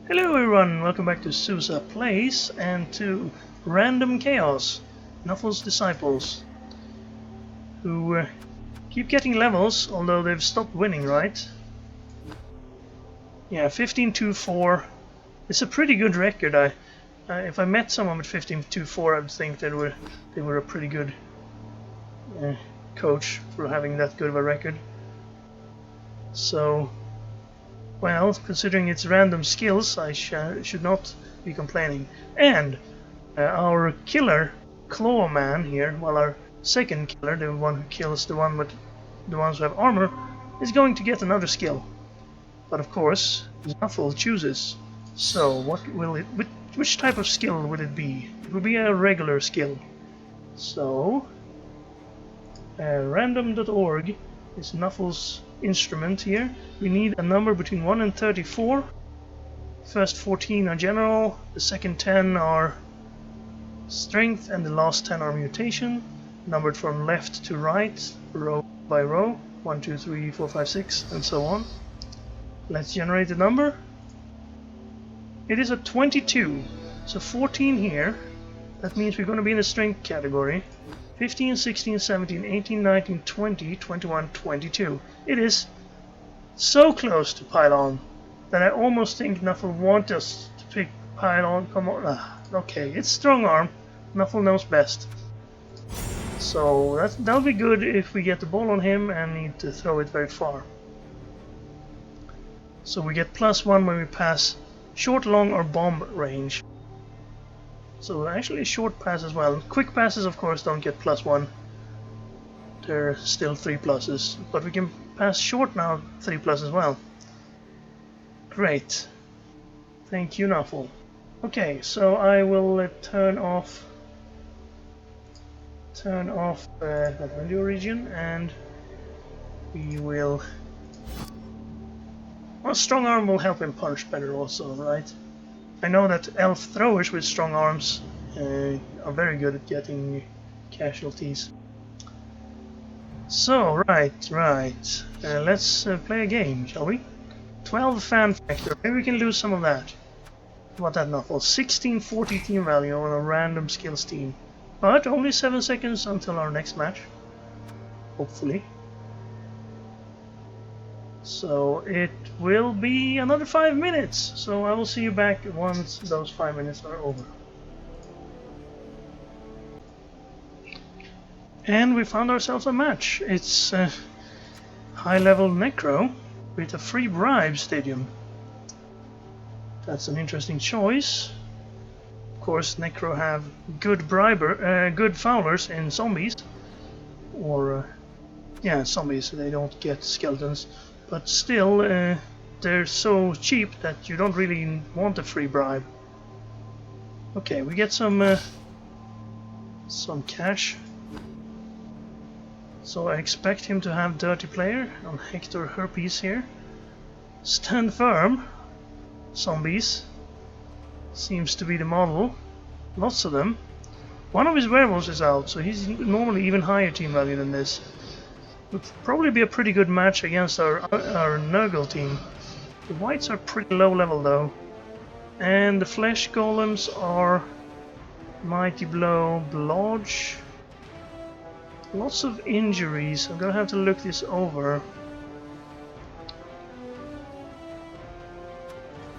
Hello everyone, welcome back to Sousa Plays and to Random Chaos, Nuffle's disciples, who keep getting levels, although they've stopped winning, right? Yeah, 15-2-4. It's a pretty good record. If I met someone with 15-2-4, I'd think they were a pretty good coach for having that good of a record. So, well, considering it's random skills, I should not be complaining. And our killer, Claw Man here, well, our second killer, the one who kills the ones who have armor, is going to get another skill. But of course, Nuffle chooses. So, which type of skill would it be? It would be a regular skill. So, random.org is Nuffle's instrument here. We need a number between 1 and 34. First 14 are general, the second 10 are strength, and the last 10 are mutation, numbered from left to right, row by row, 1, 2, 3, 4, 5, 6, and so on. Let's generate the number. It is a 22, so 14 here. That means we're going to be in the strength category. 15, 16, 17, 18, 19, 20, 21, 22. It is so close to Pylon that I almost think Nuffle wants us to pick Pylon. Come on. Okay, it's strong arm. Nuffle knows best. So that'll be good if we get the ball on him and need to throw it very far. So we get +1 when we pass short, long, or bomb range. So actually a short pass as well. Quick passes of course don't get +1. They're still 3 pluses. But we can pass short now 3 plus as well. Great. Thank you, Nuffle. Okay, so I will turn off that window region, and we will... Well, strong arm will help him punch better also, right? I know that elf throwers with strong arms are very good at getting casualties. So, right. Let's play a game, shall we? 12 fan factor. Maybe we can lose some of that. What that Nuffle? 1640 team value on a random skills team. But only 7 seconds until our next match. Hopefully. So it will be another 5 minutes. So I will see you back once those 5 minutes are over. And we found ourselves a match. It's high-level Necro with a free bribe stadium. That's an interesting choice. Of course, Necro have good fowlers in zombies, or yeah, zombies. They don't get skeletons, but still, they're so cheap that you don't really want a free bribe. Okay, we get some cash. So I expect him to have Dirty Player on Hector Herpes here. Stand Firm. Zombies. Seems to be the model. Lots of them. One of his werewolves is out, so he's normally even higher team value than this. Would probably be a pretty good match against our Nurgle team. The whites are pretty low level though. And the flesh golems are Mighty Blow, Blodge. Lots of injuries. I'm gonna have to look this over.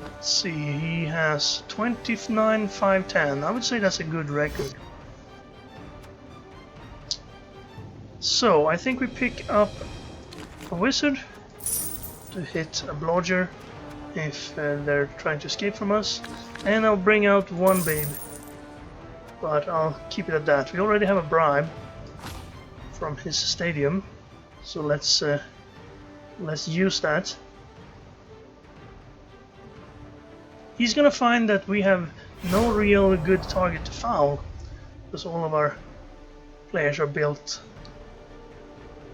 Let's see, he has 29, 5, 10. I would say that's a good record. So I think we pick up a wizard to hit a blodger if they're trying to escape from us, and I'll bring out one babe, but I'll keep it at that. We already have a bribe from his stadium, so let's use that. He's gonna find that we have no real good target to foul, because all of our players are built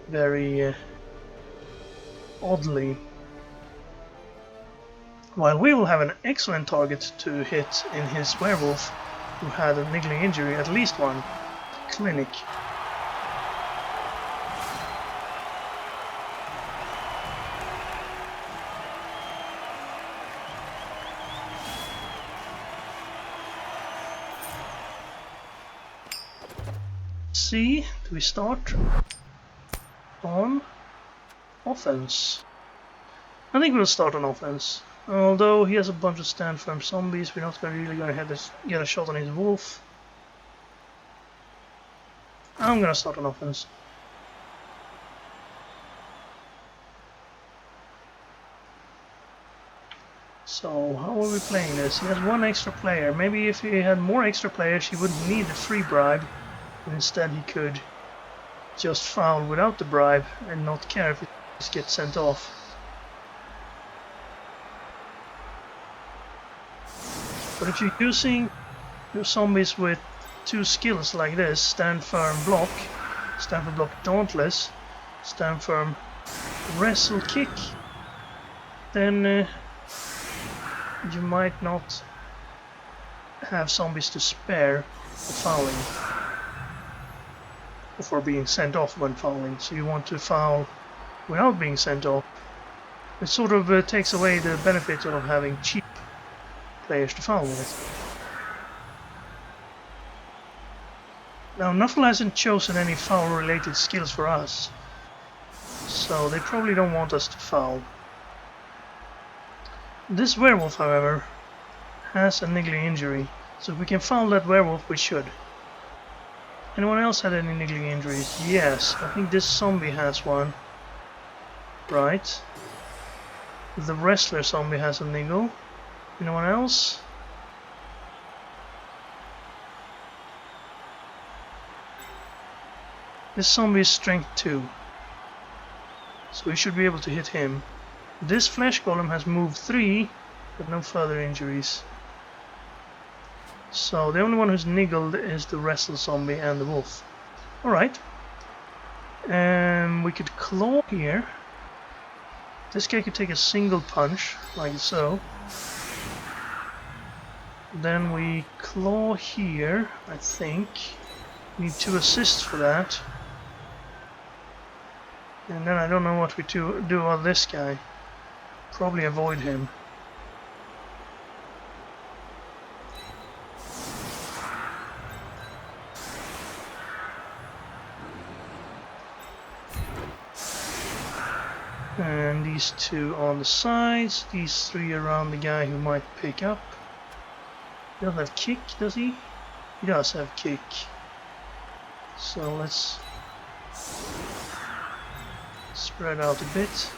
very oddly. While we will have an excellent target to hit in his werewolf, who had a niggling injury, at least one, Clinic. see. Do we start on offense? I think we'll start on offense. Although he has a bunch of stand firm zombies, we're not really going to get a shot on his wolf. I'm going to start on offense. So, how are we playing this? He has one extra player. Maybe if he had more extra players, he wouldn't need the free bribe. And instead he could just foul without the bribe and not care if he just gets sent off. But if you're using your zombies with two skills like this, stand firm block dauntless, stand firm wrestle kick, then you might not have zombies to spare for fouling or for being sent off when fouling, so you want to foul without being sent off. It sort of takes away the benefit of having cheap players to foul with. Now Nuffle hasn't chosen any foul related skills for us, so they probably don't want us to foul. This werewolf, however, has a niggling injury, so if we can foul that werewolf, we should. Anyone else had any niggling injuries? Yes, I think this zombie has one. Right. The wrestler zombie has a niggle. Anyone else? This zombie is strength 2, so we should be able to hit him. This flesh golem has move 3, but no further injuries. So the only one who's niggled is the wrestle zombie and the wolf. Alright. We could claw here. This guy could take a single punch, like so. Then we claw here, I think. Need 2 assists for that. And then I don't know what we do about this guy. Probably avoid him. And these 2 on the sides, these 3 around the guy who might pick up. He doesn't have kick, does he? He does have kick. So let's spread out a bit.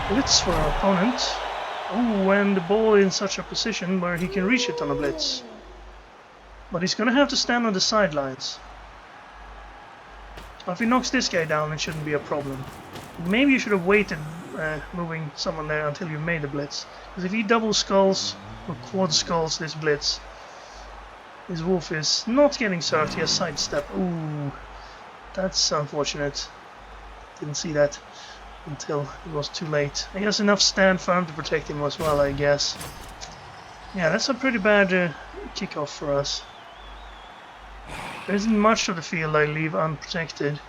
Blitz for our opponent. Oh, and the ball in such a position where he can reach it on a blitz. But he's gonna have to stand on the sidelines. If he knocks this guy down, it shouldn't be a problem. Maybe you should have waited moving someone there until you made the blitz. Because if he double skulls or quad skulls this blitz, his wolf is not getting served. He has sidestep. Ooh, that's unfortunate. Didn't see that until it was too late. He has enough stand firm to protect him as well, I guess. Yeah, that's a pretty bad kickoff for us. There isn't much of the field I leave unprotected.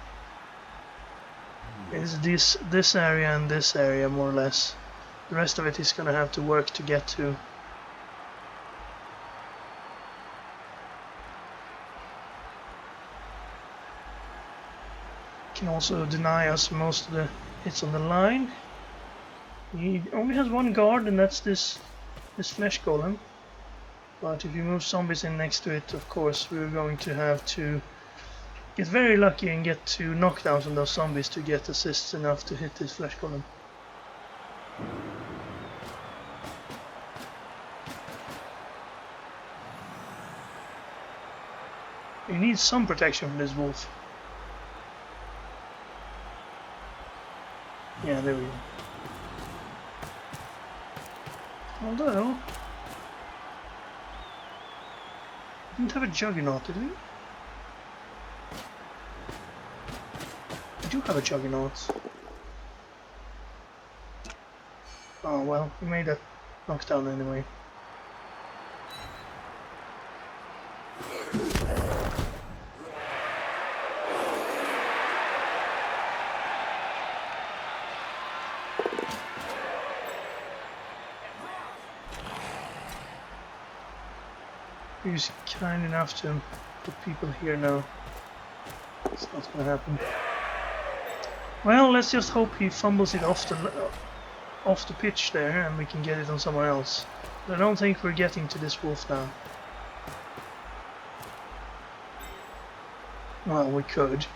It's this area and this area, more or less. The rest of it is gonna have to work to get to. Can also deny us most of the hits on the line. He only has 1 guard, and that's this flesh golem. But if you move zombies in next to it, of course, we're going to have to get very lucky and get 2 knockdowns on those zombies to get assists enough to hit this flesh golem. You need some protection from this wolf. Yeah, there we go. Although, we didn't have a juggernaut, did we? We do have a juggernaut. Oh well, we made that knockdown anyway. He's kind enough to put people here now. It's not gonna happen. Well, let's just hope he fumbles it off the pitch there and we can get it on someone else. But I don't think we're getting to this wolf now. Well, we could.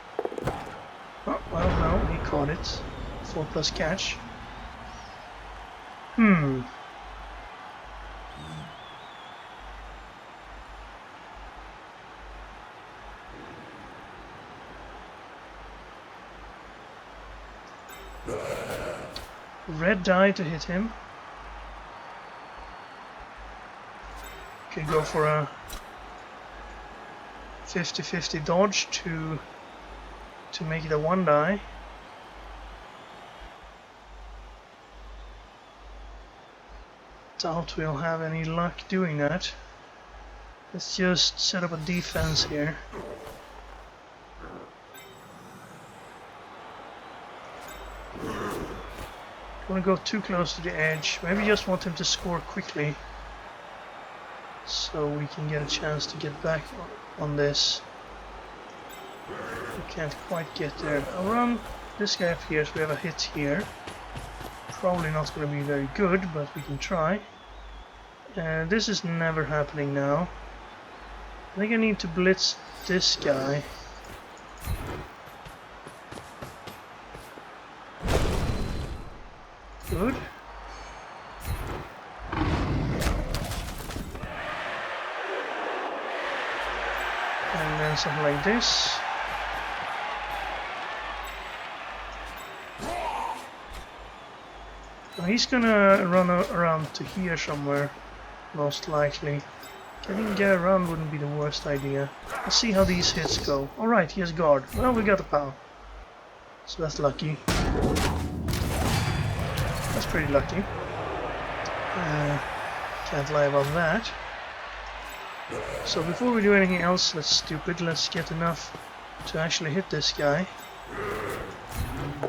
Oh, well, no, he caught it. 4+ catch. Red die to hit him. Could go for a 50-50 dodge to make it a 1 die. Doubt we'll have any luck doing that. Let's just set up a defense here. Don't want to go too close to the edge. Maybe just want him to score quickly so we can get a chance to get back on this. We can't quite get there. I'll run this guy up here so we have a hit here. Probably not going to be very good, but we can try. This is never happening now. I think I need to blitz this guy. Good. And then something like this. Now he's gonna run around to here somewhere, most likely. Getting get around wouldn't be the worst idea. Let's see how these hits go. Alright, he has guard. Well, we got a power. So that's lucky. That's pretty lucky. Can't lie about that. So before we do anything else that's stupid, let's get enough to actually hit this guy.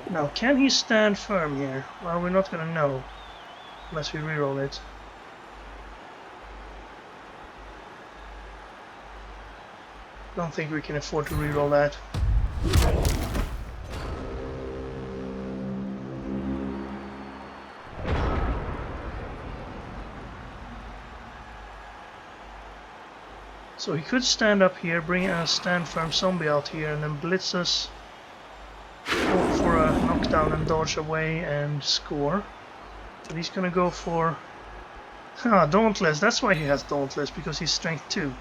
Now, can he stand firm here? Well, we're not gonna know unless we reroll it. Don't think we can afford to reroll that. So he could stand up here, bring a stand firm zombie out here, and then blitz us for a knockdown and dodge away and score. But he's gonna go for Dauntless. That's why he has Dauntless, because he's strength 2.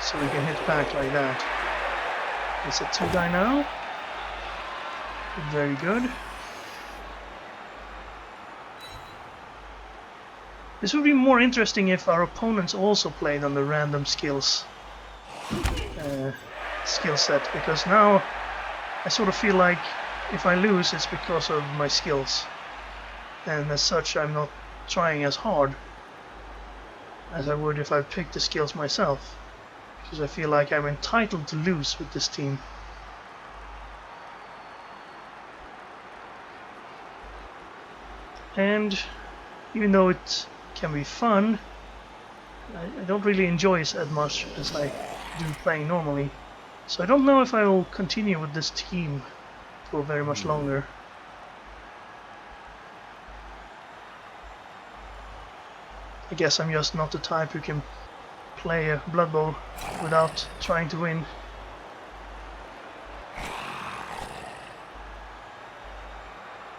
So we can hit back like that. It's a 2 die now. Very good. This would be more interesting if our opponents also played on the random skills skill set, because now I sort of feel like if I lose it's because of my skills, and as such I'm not trying as hard as I would if I picked the skills myself, because I feel like I'm entitled to lose with this team. And even though it can be fun, I don't really enjoy it as much as I do playing normally. So I don't know if I will continue with this team for very much longer. I guess I'm just not the type who can play a Blood Bowl without trying to win.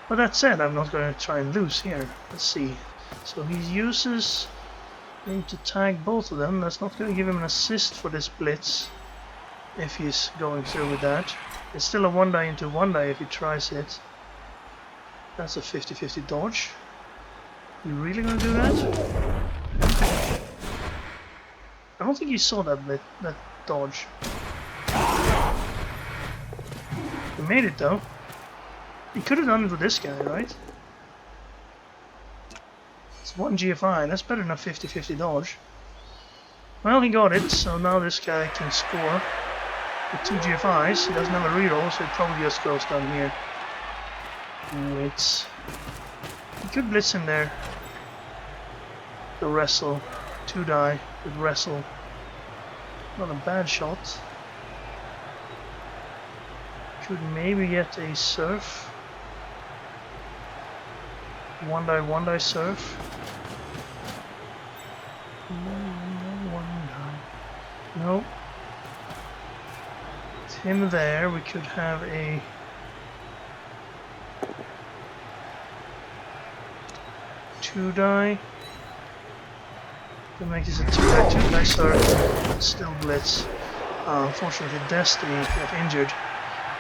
But that said, I'm not going to try and lose here. Let's see. So he uses him to tag both of them. That's not going to give him an assist for this blitz if he's going through with that. It's still a 1 die into 1 die if he tries it. That's a 50-50 dodge. You really going to do that? I don't think he saw that dodge. He made it though. He could have done it with this guy, right? It's 1 GFI, that's better than a 50-50 dodge. Well, he got it, so now this guy can score with 2 GFIs. He doesn't have a reroll, so it probably just goes down here. Wait. He could blitz him there. The wrestle. 2 die with wrestle. Not a bad shot. Could maybe get a surf. 1 die surf. 1 die. No. With him there, we could have a 2 die. To make this a 2 die surf. Still blitz. Unfortunately, Destiny got injured.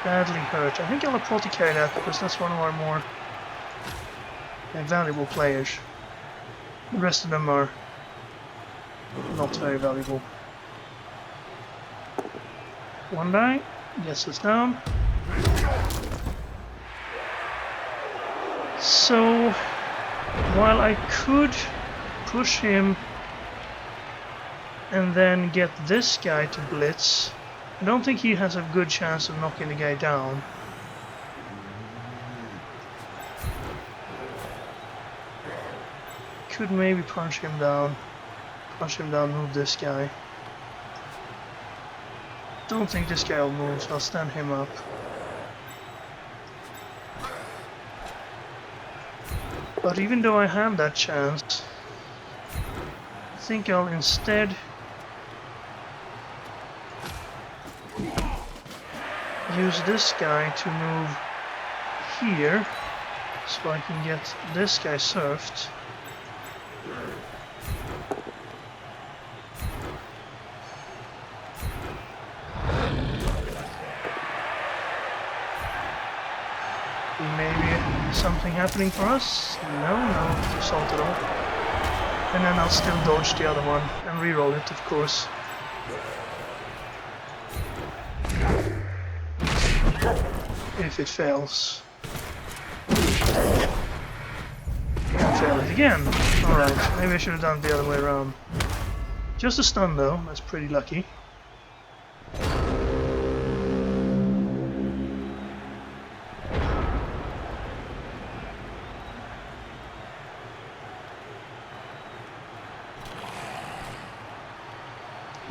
Badly hurt. I think I'll probably carry that because that's one of our more valuable players. The rest of them are not very valuable. 1 die, gets us down. So, while I could push him and then get this guy to blitz, I don't think he has a good chance of knocking the guy down. Could maybe punch him down, move this guy. Don't think this guy will move, so I'll stand him up. But even though I have that chance, I think I'll instead use this guy to move here, so I can get this guy surfed. Maybe something happening for us? No result at all. And then I'll still dodge the other one and reroll it, of course. If it fails. Fail it again. Alright, maybe I should have done it the other way around. Just a stun though, that's pretty lucky.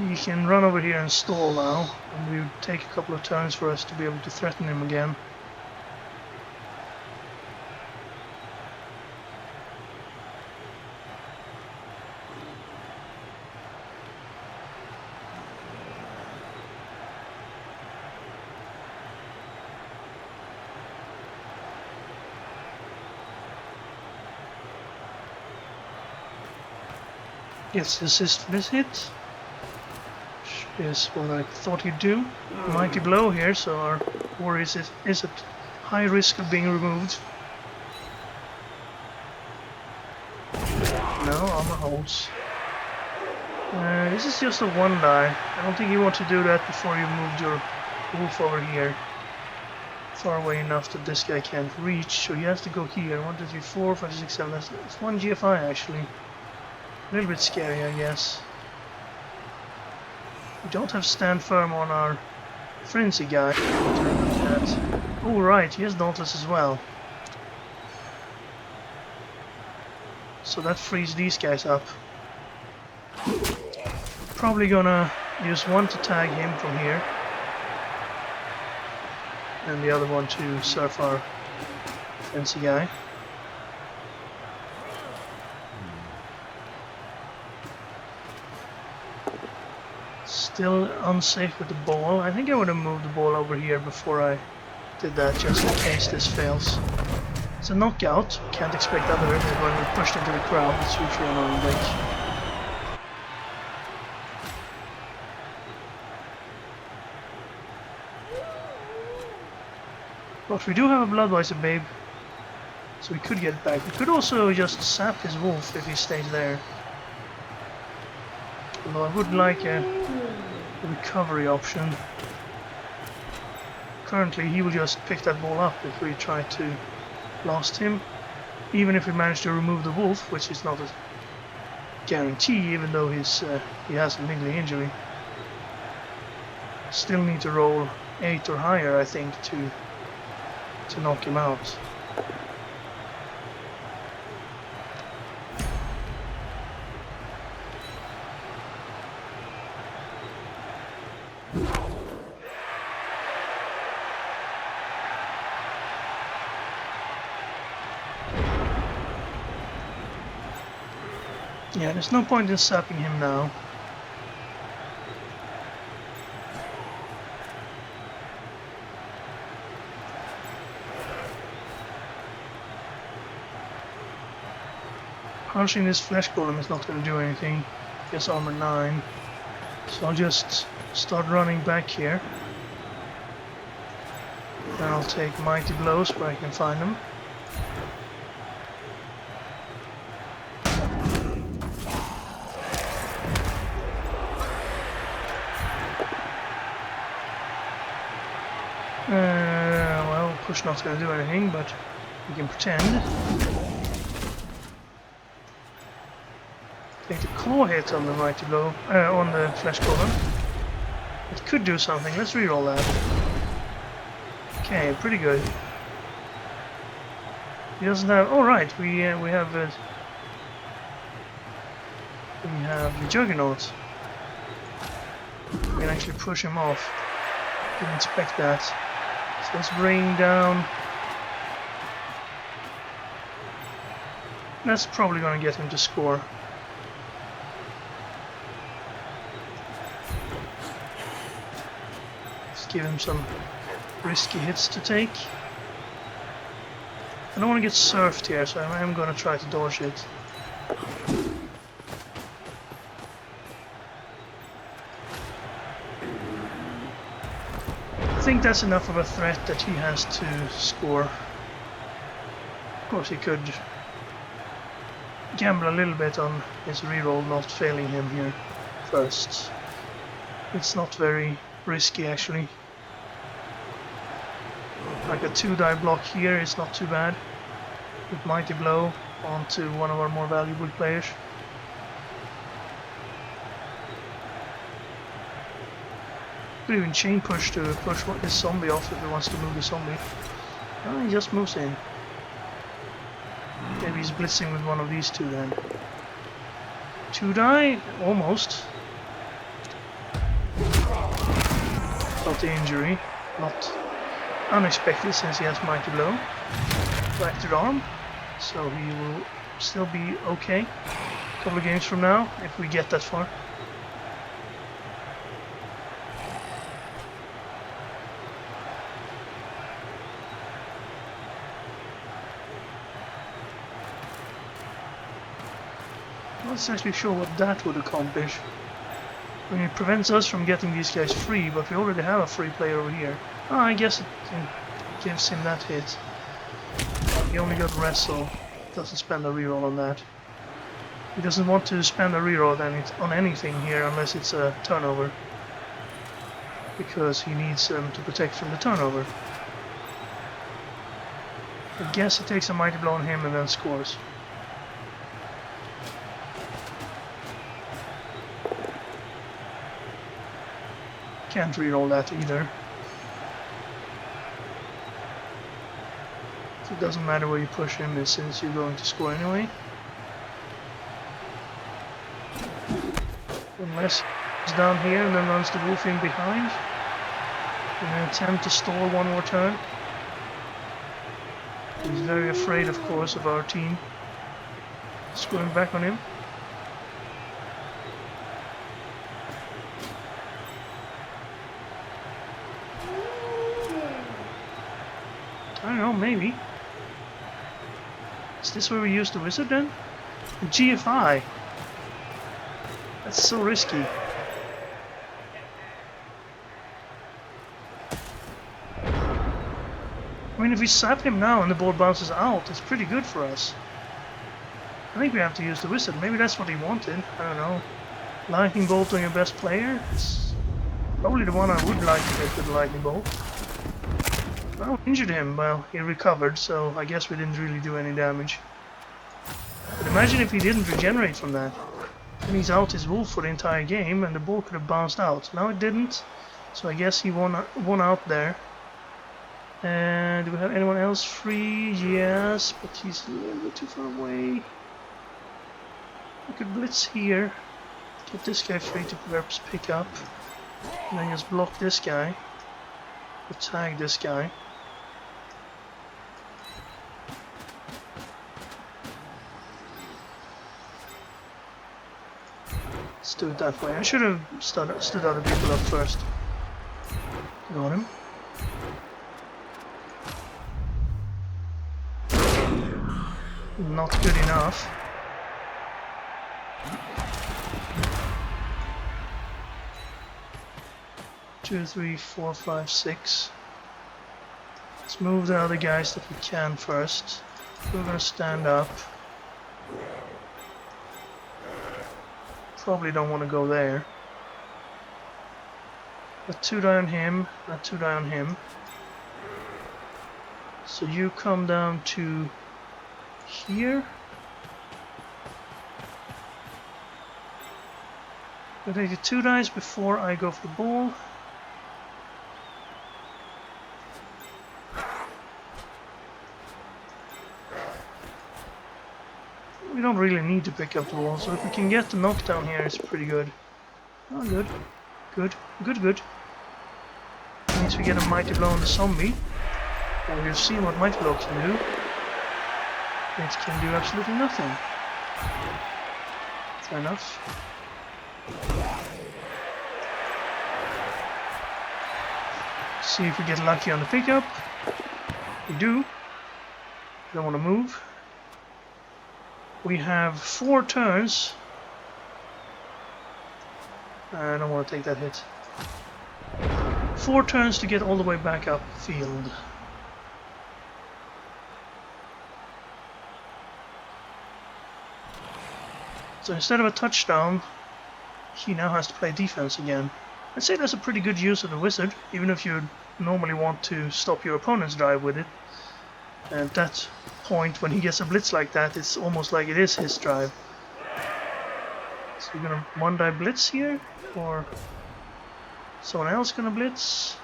He can run over here and stall now, and it will take a couple of turns for us to be able to threaten him again. Gets assist for this hit. Is what I thought he'd do. Mighty blow here, so our warrior is at high risk of being removed. No, armor holds. This is just a 1 die. I don't think you want to do that before you moved your wolf over here. Far away enough that this guy can't reach, so he has to go here. 1, 2, 3, 4, 5, 6, 7. That's 1 GFI actually. A little bit scary, I guess. We don't have stand firm on our frenzy guy. Oh right, he has dauntless as well. So that frees these guys up. Probably gonna use one to tag him from here. And the other one to surf our frenzy guy. Still unsafe with the ball. I think I would have moved the ball over here before I did that, just in case this fails. It's a knockout. Can't expect other when we're pushed into the crowd. It's usually an on break. But we do have a Bloodweiser babe, so we could get it back. We could also just sap his wolf if he stays there. Although I would like a recovery option. Currently he will just pick that ball up if we try to blast him. Even if we manage to remove the wolf, which is not a guarantee even though he has a niggly injury. Still need to roll 8 or higher I think to knock him out. Yeah, there's no point in sapping him now. Punching this flesh golem is not going to do anything. Gets armor 9. So I'll just start running back here. Then I'll take mighty blows where I can find them. Well, push not's going to do anything, but we can pretend. Take the claw hit on the mighty blow, on the flesh golem. It could do something. Let's reroll that. Okay, pretty good. He doesn't have. Oh right, we have the Juggernaut. We can actually push him off. Didn't expect that. So let's rain down. That's probably going to get him to score. Let's give him some risky hits to take. I don't want to get surfed here, so I am going to try to dodge it. I think that's enough of a threat that he has to score. Of course he could gamble a little bit on his reroll not failing him here first. It's not very risky actually. Like a 2-die block here is not too bad. With Mighty Blow onto one of our more valuable players. Could even chain push to push his zombie off if he wants to move the zombie. Oh, he just moves in. Maybe he's blitzing with one of these two then. 2-die? Almost. Got the injury. Not unexpected since he has Mighty Blow. Fractured arm. So he will still be okay. A couple of games from now, if we get that far. Let's actually show what that would accomplish. I mean, it prevents us from getting these guys free, but we already have a free player over here. Oh, I guess it gives him that hit. He only got wrestle. Doesn't spend a reroll on that. He doesn't want to spend a reroll on anything here unless it's a turnover. Because he needs to protect from the turnover. I guess he takes a Mighty Blow on him and then scores. Can't reroll that either. So it doesn't matter where you push him since you're going to score anyway. Unless he's down here and then runs the wolf in behind. In an attempt to stall one more turn. He's very afraid, of course, of our team scoring back on him. I don't know, maybe. Is this where we use the wizard then? The GFI. That's so risky. I mean, if we sap him now and the ball bounces out, it's pretty good for us. I think we have to use the wizard. Maybe that's what he wanted. I don't know. Lightning bolt on your best player? It's probably the one I would like to hit with the lightning bolt. Well, injured him. Well, he recovered, so I guess we didn't really do any damage. But imagine if he didn't regenerate from that. Then he's out his wolf for the entire game, and the ball could have bounced out. Now it didn't, so I guess he won out there. And do we have anyone else free? Yes, but he's a little bit too far away. We could blitz here. Get this guy free to perhaps pick up. And then just block this guy. Or tag this guy. Let's do it that way. I should have stood other people up first. Got him. Not good enough. Two, three, four, five, six. Let's move the other guys that we can first. We're gonna stand up. Probably don't want to go there. Let two die on him, let two die on him. So you come down to here. I'll take the two dice before I go for the ball. We don't really need to pick up the ball, so if we can get the knockdown here, it's pretty good. Oh, good. Good. Good, good. Means we get a Mighty Blow on the zombie. Well, we've seen what Mighty Blow can do. It can do absolutely nothing. Fair enough. See if we get lucky on the pickup. We do. Don't want to move. We have 4 turns. I don't want to take that hit. 4 turns to get all the way back up field. So instead of a touchdown, he now has to play defense again. I'd say that's a pretty good use of the wizard, even if you normally want to stop your opponent's drive with it. At that point, when he gets a blitz like that, it's almost like it is his drive. So we're gonna one die blitz here, or someone else gonna blitz.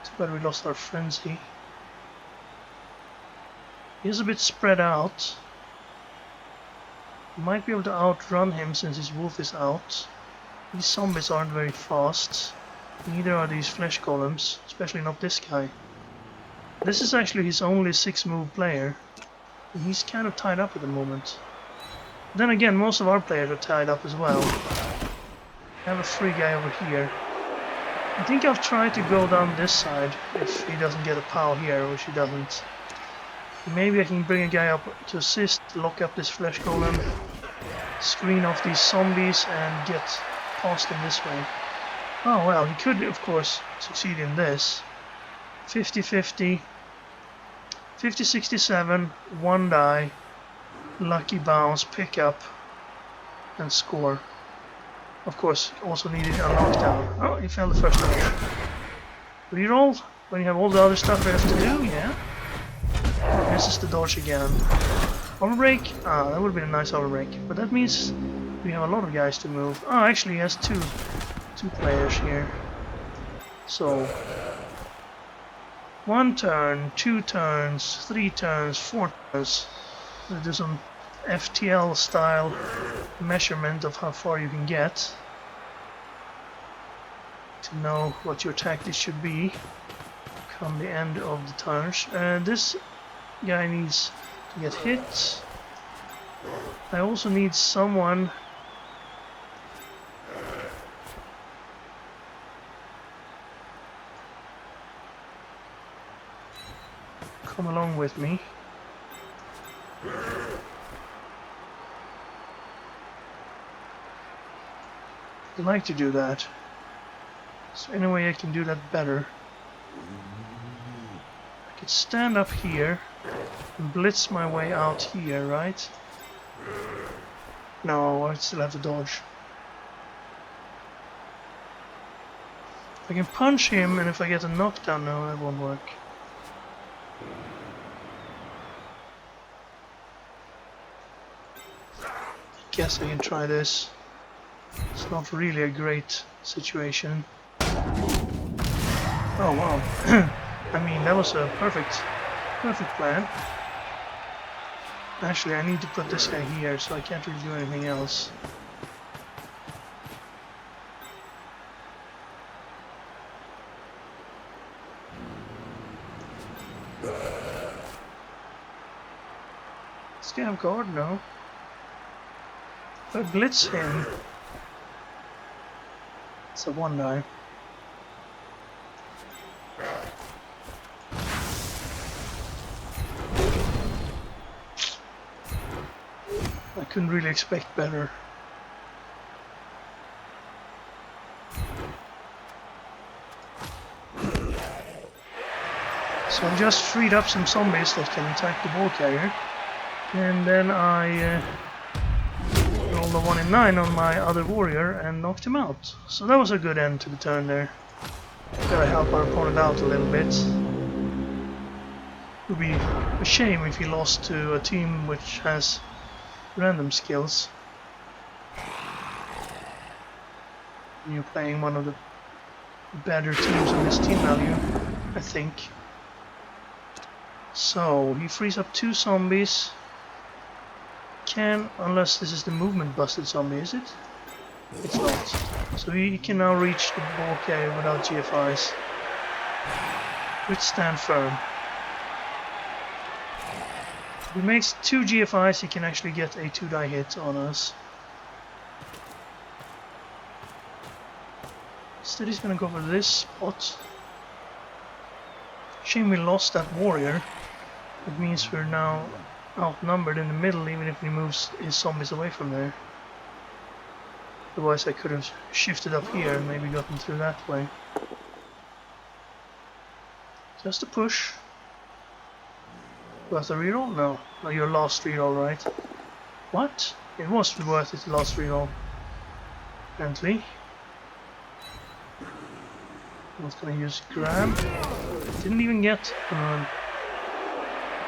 Too bad we lost our frenzy. He's a bit spread out. Might be able to outrun him since his wolf is out. These zombies aren't very fast. Neither are these flesh golems, especially not this guy. This is actually his only 6-move player. And he's kind of tied up at the moment. Then again, most of our players are tied up as well. I have a free guy over here. I think I'll try to go down this side if he doesn't get a POW here, which he doesn't. Maybe I can bring a guy up to assist, lock up this flesh golem, screen off these zombies and get past him this way. Oh well, he could of course succeed in this. 50-50, 50-67, 1 die, lucky bounce, pick up and score. Of course, also needed a knockdown. Oh, he fell the first time. Reroll when you have all the other stuff you have to do, yeah. Misses the dodge again. Overbreak? Ah, that would have been a nice overbreak. But that means we have a lot of guys to move. Oh, actually he has two players here. So 1 turn, 2 turns, 3 turns, 4 turns. We'll do some FTL style measurement of how far you can get to know what your tactics should be come the end of the turns. This guy needs to get hit. I also need someone come along with me. I'd like to do that. So any way I can do that better. I could stand up here and blitz my way out here, right? No, I still have to dodge. I can punch him, and if I get a knockdown, no, that won't work. I guess I can try this. It's not really a great situation. Oh wow. I mean, that was a perfect plan. Actually, I need to put this guy here, so I can't really do anything else. Does he have guard? No. If I blitz him, it's a 1-die. I couldn't really expect better. So I just freed up some zombies that can attack the ball carrier. And then I rolled a 1 in 9 on my other warrior and knocked him out. So that was a good end to the turn there. Gotta help our opponent out a little bit. It would be a shame if he lost to a team which has random skills. And you're playing one of the better teams on this team value, I think. So he frees up 2 zombies. Can, unless this is the movement busted zombie, is it? It's not. So he can now reach the ball carrier without GFIs. Which stand firm. If he makes 2 GFIs, he can actually get a 2-die hit on us. Instead he's gonna go for this spot. Shame we lost that warrior. It means we're now outnumbered in the middle, even if he moves his zombies away from there. Otherwise I could have shifted up here and maybe gotten through that way. Just a push. Worth a reroll? No. No, your last reroll, right? What? It was worth it, last reroll. Apparently. I was gonna use grab. Didn't even get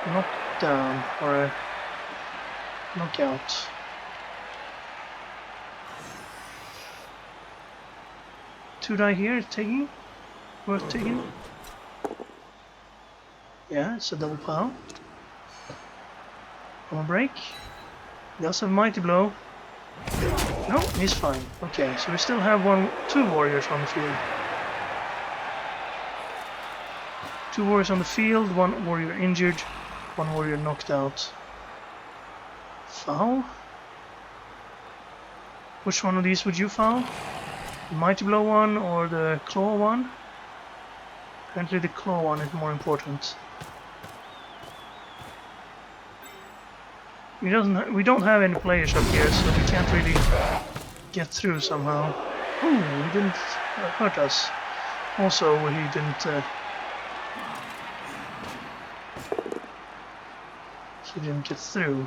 knocked down or a knockout. Two die here, taking? Worth taking? Yeah, it's a double power. Armor break. He does have mighty blow. No, he's fine. Okay, so we still have 2 warriors on the field. 2 warriors on the field, 1 warrior injured, 1 warrior knocked out. Foul? Which one of these would you foul? The mighty blow one or the claw one? Apparently the claw one is more important. We don't have any players up here, so we can't really get through somehow. Ooh, he didn't hurt us. Also, he didn't get through.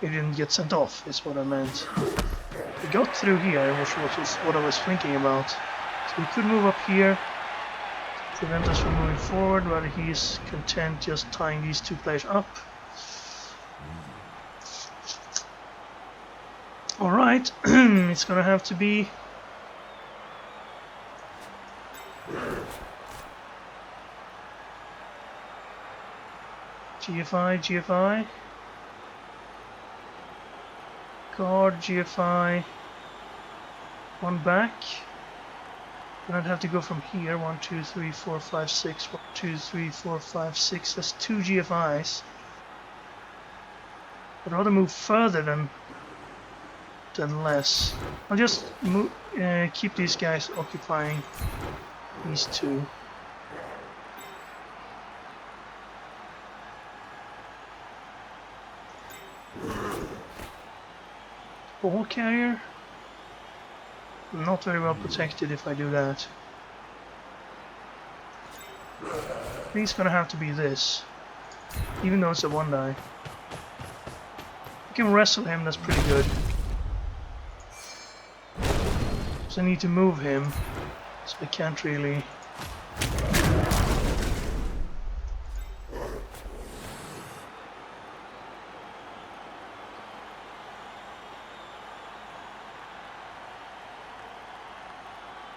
He didn't get sent off, is what I meant. He got through here, which was what I was thinking about. So we could move up here to prevent us from moving forward, while he's content just tying these 2 players up. Alright, it's gonna have to be GFI, guard, GFI, 1 back, and I'd have to go from here, 1, 2, 3, 4, 5, 6, 1, 2, 3, 4, 5, 6, that's 2 GFIs. I'd rather move further than less. I'll just move, keep these guys occupying these 2. Ball carrier? Not very well protected if I do that. I think it's gonna have to be this, even though it's a 1-die. I can wrestle him, that's pretty good. So I need to move him, so I can't really.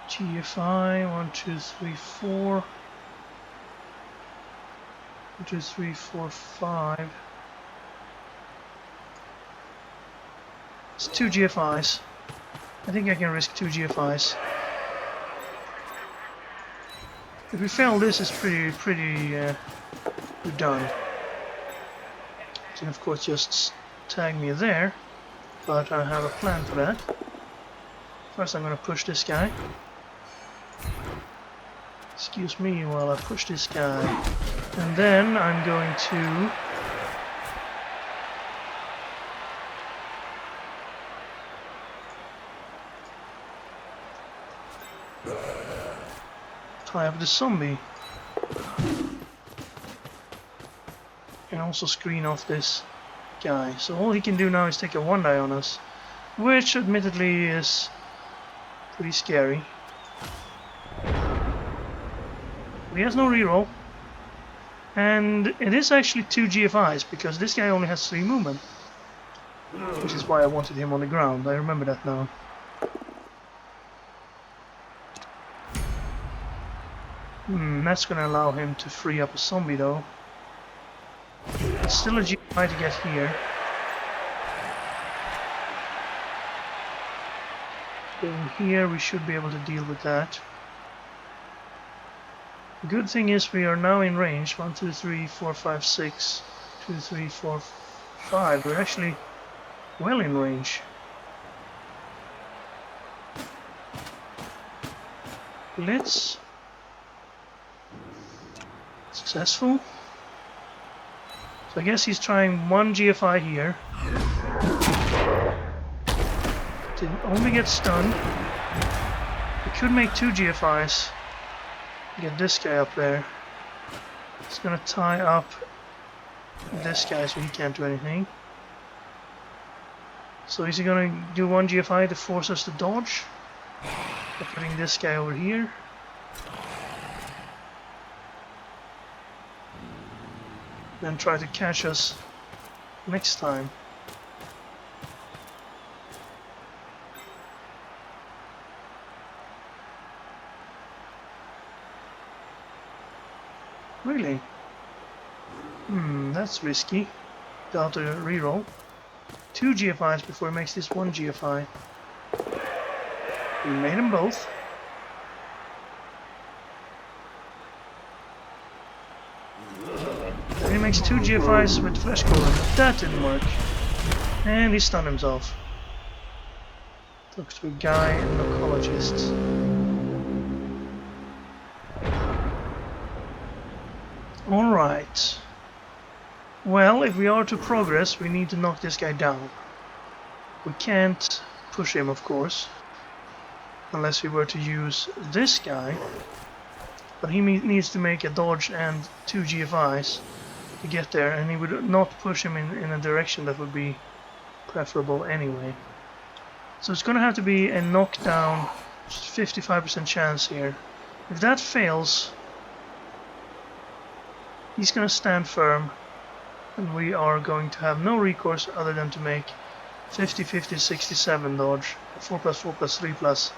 GFI, 1, 2, 3, 4. 1, 2, 3, 4, 5. It's 2 GFIs. I think I can risk 2 GFIs. If we fail this, it's pretty done. You can of course just tag me there. but I have a plan for that. First I'm going to push this guy. Excuse me while I push this guy. And then I'm going to... tie up the zombie. And also screen off this guy. So all he can do now is take a 1-die on us, which admittedly is pretty scary. He has no reroll, and it is actually 2 GFIs because this guy only has 3 movement, which is why I wanted him on the ground. I remember that now. That's gonna allow him to free up a zombie though. It's still a GFI to get here. Going here, we should be able to deal with that. The good thing is we are now in range. 1, 2, 3, 4, 5, 6. 2, 3, 4, 5. We're actually well in range. Blitz. Successful. So I guess he's trying 1 GFI here. Didn't only get stunned. We could make 2 GFIs. Get this guy up there. He's gonna tie up this guy so he can't do anything. So is he gonna do 1 GFI to force us to dodge? By putting this guy over here. Then try to catch us next time. Really? That's risky. Without a reroll. 2 GFIs before he makes this 1 GFI. We made them both. Then he makes 2 GFIs with Flesh Golem, but that didn't work. And he stunned himself. Took to a guy and an oncologist. Alright. Well, if we are to progress, we need to knock this guy down. We can't push him, of course. Unless we were to use this guy. But he needs to make a dodge and 2 GFIs to get there, and he would not push him in a direction that would be preferable anyway. So it's gonna have to be a knockdown, 55% chance here. If that fails, he's gonna stand firm, and we are going to have no recourse other than to make 50, 50, 67 dodge, 4 plus 4 plus 3 plus,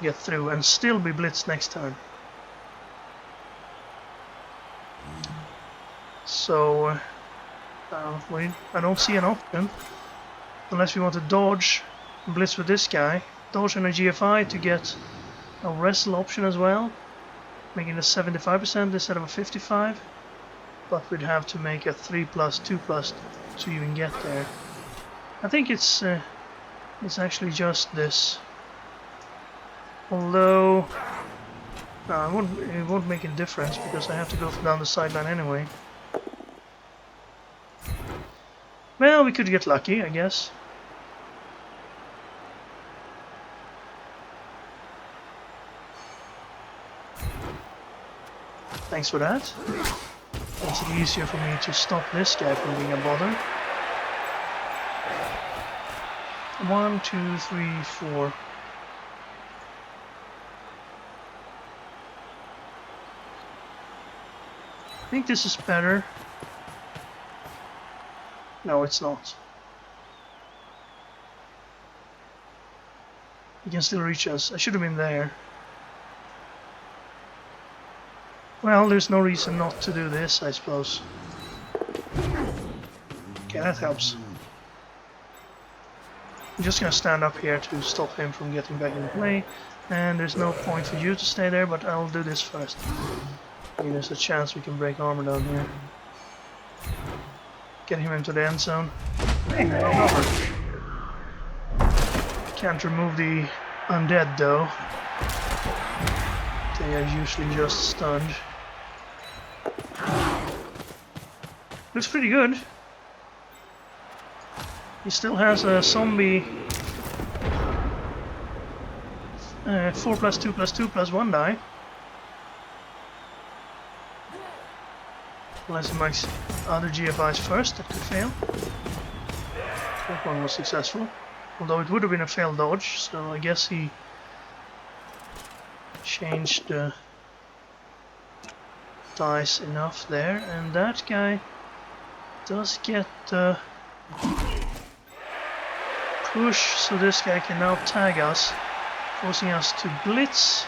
get through, and still be blitzed next turn. So, I don't see an option, unless we want to dodge and blitz with this guy, dodge and a GFI to get a wrestle option as well, making it 75% instead of a 55%. But we'd have to make a 3 plus 2 plus to even get there. I think it's actually just this. Although it won't make a difference because I have to go down the sideline anyway. Well, we could get lucky, I guess. Thanks for that. Makes it easier for me to stop this guy from being a bother. 1, 2, 3, 4. I think this is better. No, it's not. He can still reach us. I should have been there. Well, there's no reason not to do this, I suppose. Okay, that helps. I'm just gonna stand up here to stop him from getting back into play. And there's no point for you to stay there, but I'll do this first. I mean, there's a chance we can break armor down here. Get him into the end zone. Hey, cover. Can't remove the undead though. They are usually just stunned. Looks pretty good. He still has a zombie 4+2+2+1 die. Unless he makes other GFIs first, that could fail. That one was successful. Although it would have been a failed dodge, so I guess he changed the dice enough there. And that guy does get the push, so this guy can now tag us, forcing us to blitz.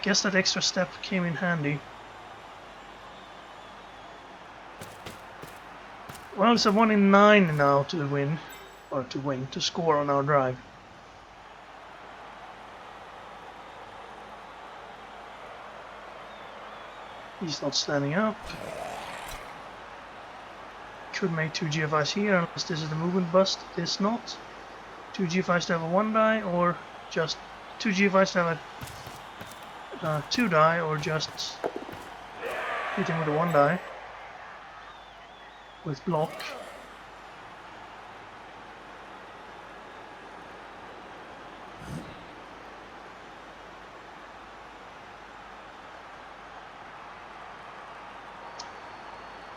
Guess that extra step came in handy. Well, it's a 1 in 9 now to win, or to score on our drive. He's not standing up. Could make 2 GFIs here, unless this is the movement bust. It is not. 2 GFIs to have a 1 die, or just 2 GFIs to have a 2 die, or just hit him with a 1 die. With block.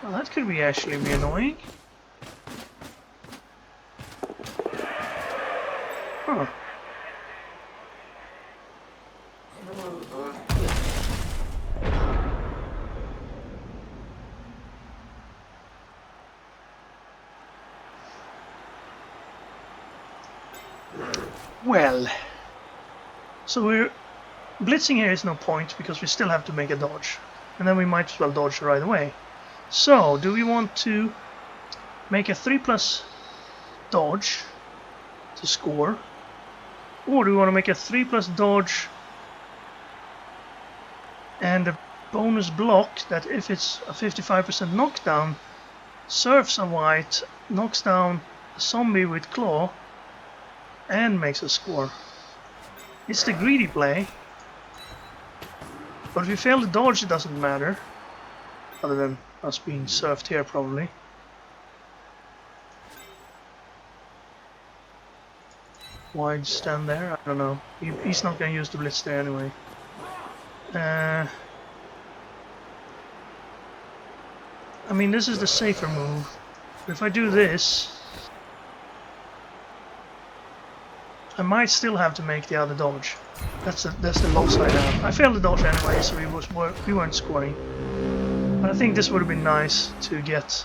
Well, that could be actually be annoying. Huh. Well, so we're blitzing here is no point because we still have to make a dodge, and then we might as well dodge right away. So, do we want to make a 3+ dodge to score, or do we want to make a 3+ dodge and a bonus block that if it's a 55% knockdown, surfs a white, knocks down a zombie with claw, and makes a score? It's the greedy play, but if we fail the dodge it doesn't matter, other than us being surfed here probably. Wide stand there? I don't know. He's not going to use the blitz there anyway. I mean, this is the safer move. But if I do this, I might still have to make the other dodge. That's the loss I have. I failed the dodge anyway, so we weren't scoring. But I think this would have been nice to get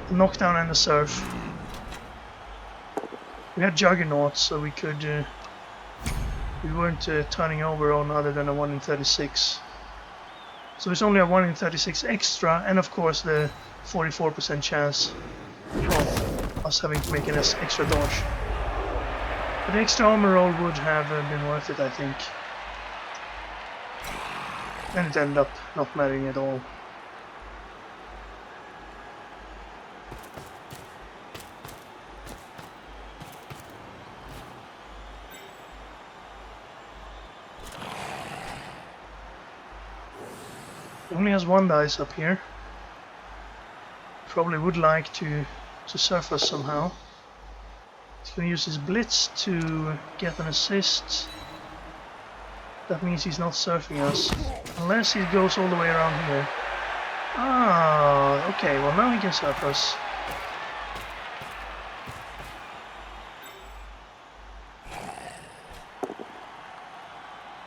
the knockdown and the surf. We had Juggernaut, so we could. We weren't turning over on other than a 1 in 36. So it's only a 1 in 36 extra, and of course the 44% chance of us having to make an extra dodge. But the extra armor roll would have been worth it, I think. And it ended up not mattering at all. He only has 1 dice up here. Probably would like to surf us somehow. He's going to use his blitz to get an assist. That means he's not surfing us. Unless he goes all the way around here. Ah, okay, well now he can surf us.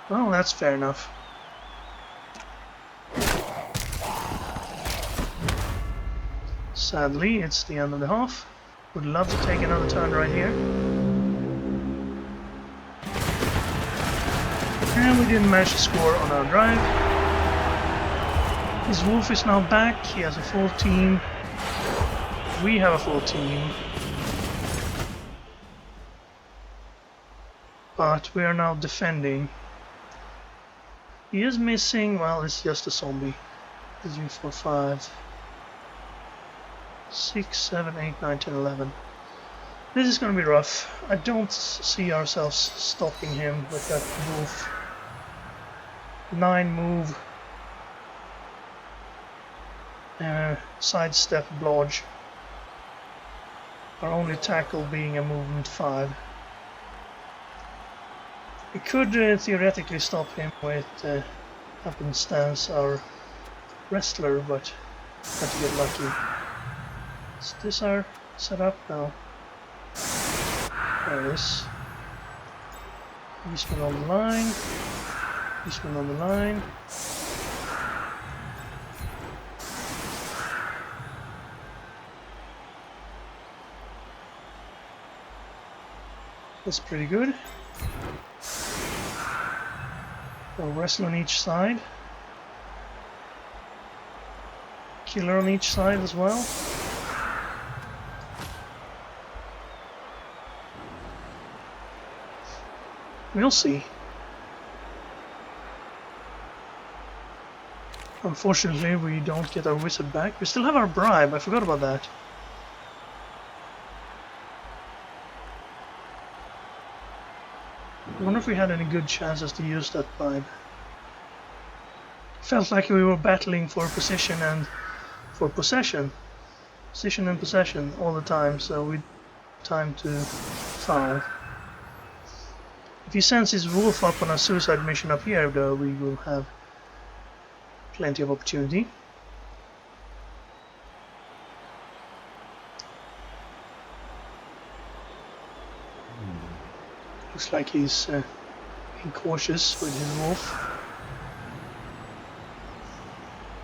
Well, that's fair enough. Sadly, it's the end of the half. Would love to take another turn right here. And we didn't manage to score on our drive. His wolf is now back. He has a full team. We have a full team. But we are now defending. He is missing, well, it's just a zombie. 3, 4, 5, 6, 7, 8, 9, 10, 11. This is going to be rough. I don't see ourselves stopping him with that wolf. 9 move. Sidestep blodge. Our only tackle being a movement 5. We could theoretically stop him with happenstance, our wrestler, but have to get lucky. Is this our setup now? There it is. Beastman on the line. Beastman on the line. That's pretty good. We'll wrestle on each side. Killer on each side as well. We'll see. Unfortunately, we don't get our wizard back. We still have our bribe. I forgot about that. I wonder if we had any good chances to use that bribe. Felt like we were battling for position and for possession. Position and possession all the time, so we time to foul. If he sends his wolf up on a suicide mission up here, though, we will have plenty of opportunity. Looks like he's being cautious with his wolf.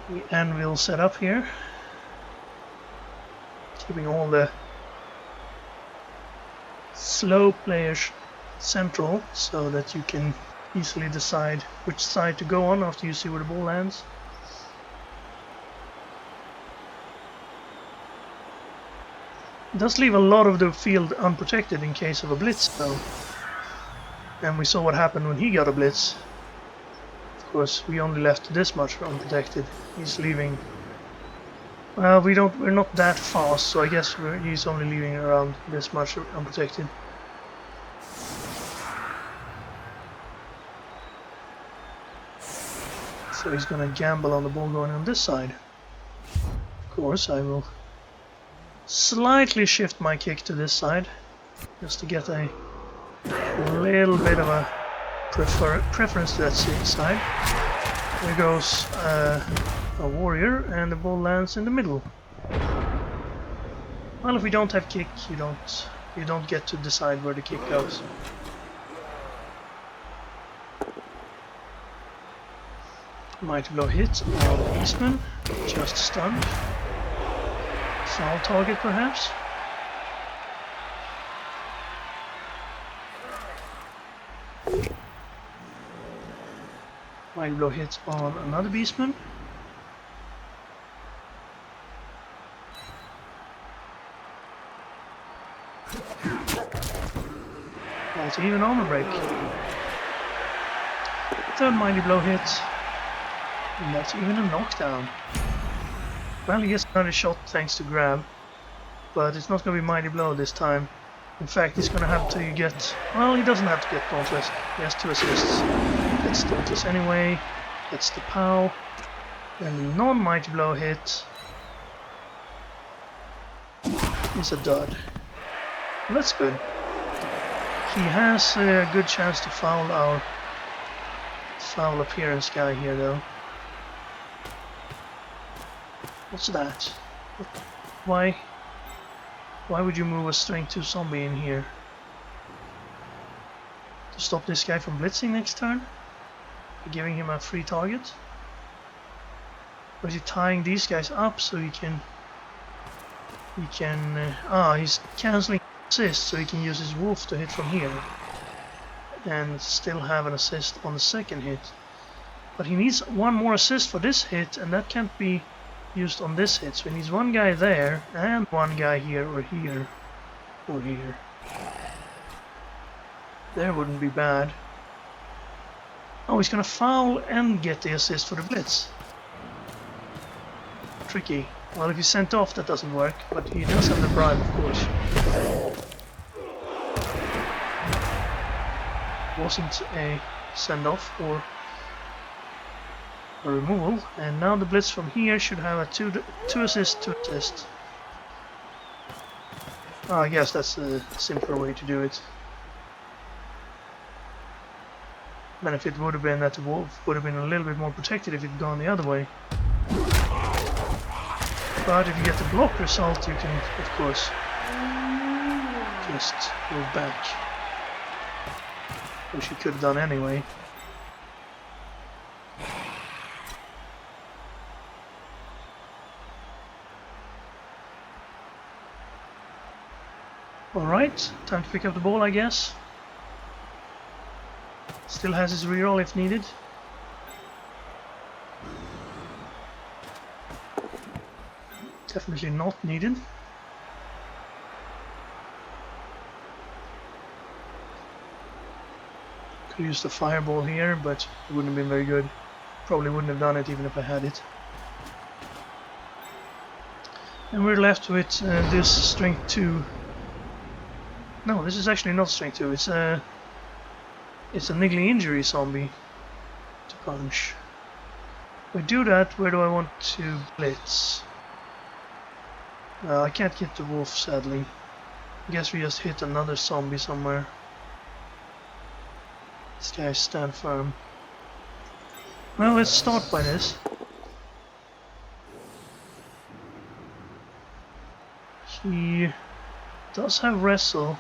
The anvil set up here, keeping all the slow players central so that you can easily decide which side to go on after you see where the ball lands. It does leave a lot of the field unprotected in case of a blitz though. And we saw what happened when he got a blitz. Of course, we only left this much unprotected. He's leaving. Well, we're not that fast, so I guess he's only leaving around this much unprotected. So he's gonna gamble on the ball going on this side. Of course, I will slightly shift my kick to this side, just to get a little bit of a preference to that side. There goes a warrior, and the ball lands in the middle. Well, if we don't have kick, you don't get to decide where the kick goes. Mighty blow hit on Eastman, just stunned. Foul target perhaps. Mighty blow hits on another beastman. That's even armor break. Third mighty blow hits. And that's even a knockdown. Well, he gets another shot thanks to grab, but it's not going to be mighty blow this time. In fact, he's going to have to get... Well, he doesn't have to get dauntless. He has 2 assists. Gets dauntless anyway. Gets the POW. Then the non-mighty blow hit is a dud. Well, that's good. He has a good chance to foul our foul appearance guy here, though. What's that? Why would you move a strength 2 zombie in here? To stop this guy from blitzing next turn? By giving him a free target? Or is he tying these guys up so he can... he's cancelling assist so he can use his wolf to hit from here. And still have an assist on the second hit. But he needs 1 more assist for this hit, and that can't be used on this hit, so he needs 1 guy there and 1 guy here or here or here. There wouldn't be bad. Oh, he's gonna foul and get the assist for the blitz. Tricky. Well, if he's sent off, that doesn't work, but he does have the bribe, of course. wasn't a send-off or a removal. And now the blitz from here should have a 2 assist, 2 assist. I guess that's a simpler way to do it. Benefit would have been that the wolf would have been a little bit more protected if it had gone the other way. But if you get the block result, you can, of course, just move back. Which you could have done anyway. Alright, time to pick up the ball, I guess. Still has his reroll if needed. Definitely not needed. Could use the fireball here, but it wouldn't have been very good. Probably wouldn't have done it even if I had it. And we're left with this strength 2. No, this is actually not strength 2. It's a niggly injury zombie to punch. If we do that, where do I want to blitz? I can't get the wolf, sadly. I guess we just hit another zombie somewhere. This guy stand firm. Well, let's start by this. He does have wrestle.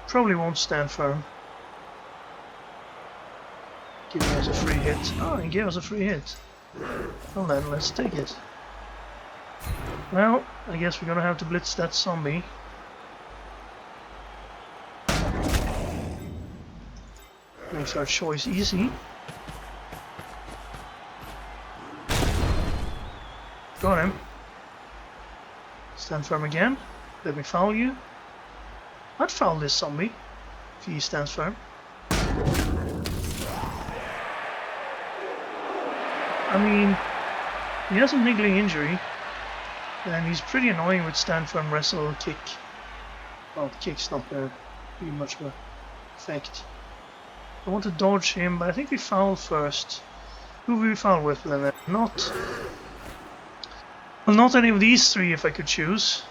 Probably won't stand firm. Giving us a free hit. Oh, he gave us a free hit. Well then, let's take it. Well, I guess we're gonna have to blitz that zombie. Makes our choice easy. Got him. Stand firm again. Let me foul you. I'd foul this zombie if he stands firm. I mean, he has a niggling injury, and he's pretty annoying with stand firm, wrestle, kick. Well, kick's not really much of an effect. I want to dodge him, but I think we foul first. Who will we foul with then? Not any of these three if I could choose.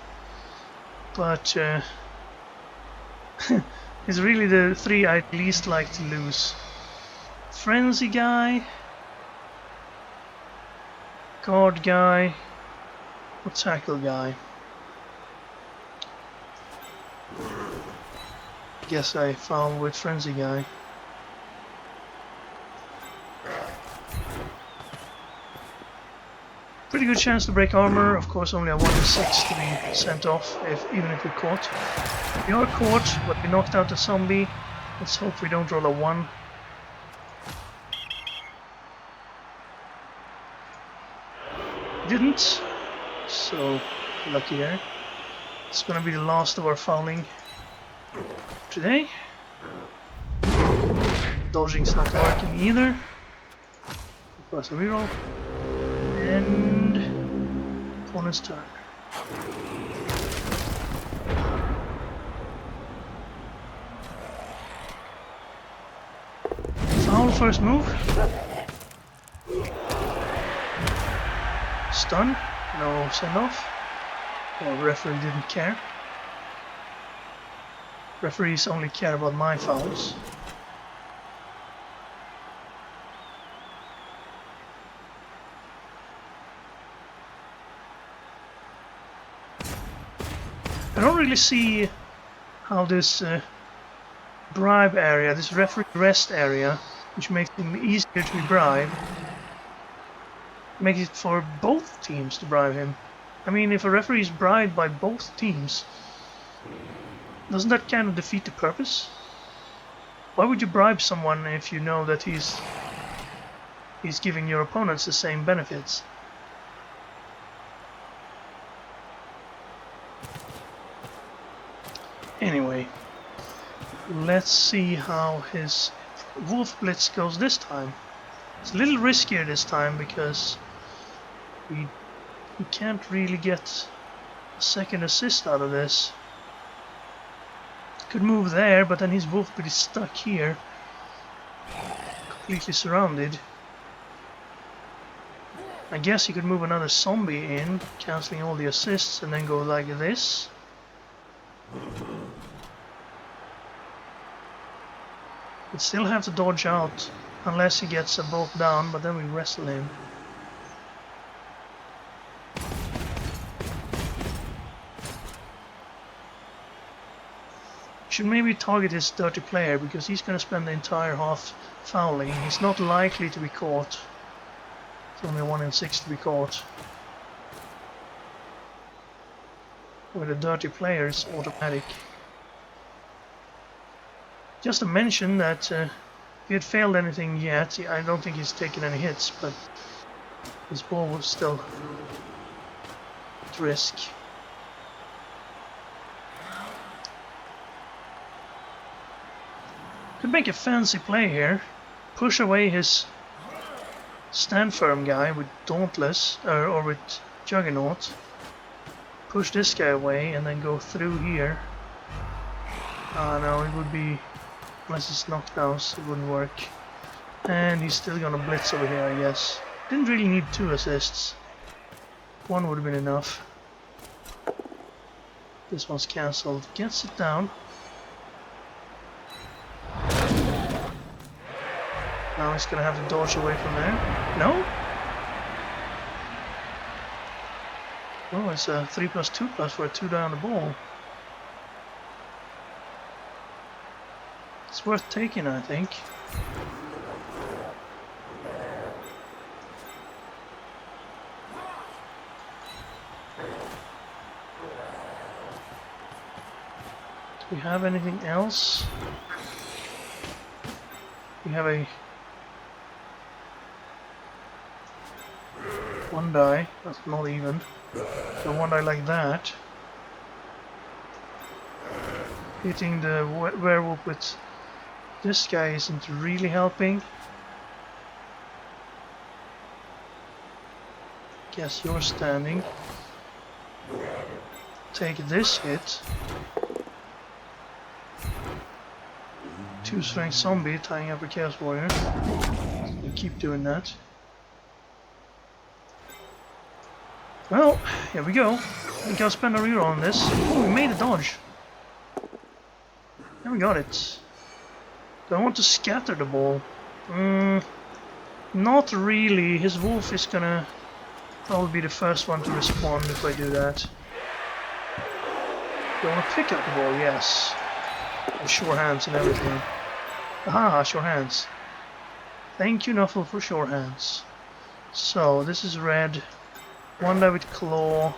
But it's really the three I'd least like to lose. Frenzy guy, guard guy, or tackle guy. Guess I foul with frenzy guy. Pretty good chance to break armor, of course only a 1 in 6 to be sent off, even if we're caught. We are caught, but we knocked out the zombie. Let's hope we don't roll a 1. Didn't, so lucky there. It's gonna be the last of our fouling today. Dodging's not working either. Of course, a reroll. And opponent's turn. Foul first move. Stun. No send off. Well, referee didn't care. Referees only care about my fouls. I don't really see how this bribe area, this referee rest area, which makes him easier to bribe, makes it for both teams to bribe him. I mean, if a referee is bribed by both teams, doesn't that kind of defeat the purpose? Why would you bribe someone if you know that he's giving your opponents the same benefits? Anyway, let's see how his wolf blitz goes this time. It's a little riskier this time because we can't really get a second assist out of this. Could move there, but then his wolf would be stuck here. Completely surrounded. I guess he could move another zombie in, cancelling all the assists, and then go like this. We'd still have to dodge out, unless he gets a bolt down, but then we wrestle him. Should maybe target his dirty player, because he's going to spend the entire half fouling. He's not likely to be caught. It's only 1 in 6 to be caught. With a dirty player, it's automatic. Just to mention that if he had failed anything yet, I don't think he's taken any hits, but his ball was still at risk. Could make a fancy play here. Push away his stand firm guy with Dauntless, or with Juggernaut. Push this guy away and then go through here. No, it would be... unless it's knockdowns, it wouldn't work. And he's still gonna blitz over here, I guess. Didn't really need 2 assists. 1 would have been enough. This one's cancelled. Gets it down. Now he's gonna have to dodge away from there. No? Oh, it's a 3+2+ for a 2 die on the ball. It's worth taking, I think. Do we have anything else? We have a 1 die, that's not even. So 1 die like that. Hitting the werewolf with this guy isn't really helping. Guess you're standing. Take this hit. 2 strength zombie tying up a chaos warrior. We keep doing that. Well, here we go. I think I'll spend a reroll on this. Oh, we made a dodge. And we got it. Do I want to scatter the ball? Not really. His wolf is gonna probably be the first one to respond if I do that. Do I want to pick up the ball? Yes. With sure hands and everything. Aha, sure hands. Thank you, Nuffle, for sure hands. So, this is red. 1 die with claw.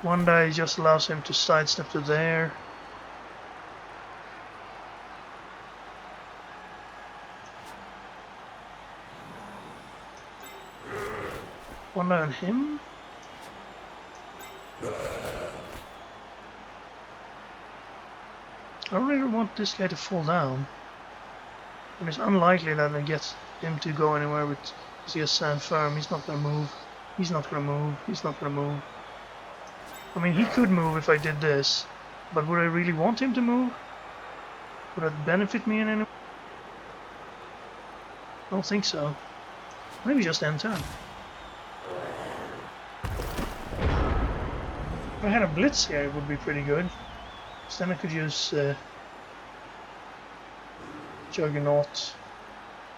1 die just allows him to sidestep to there. One die on him. I don't really want this guy to fall down. And it's unlikely that I get him to go anywhere with his stand firm. He's not gonna move. He's not gonna move. He's not gonna move. I mean, he could move if I did this, but would I really want him to move? Would that benefit me in any way? I don't think so. Maybe just end turn. If I had a blitz here, it would be pretty good. Because then I could use Juggernaut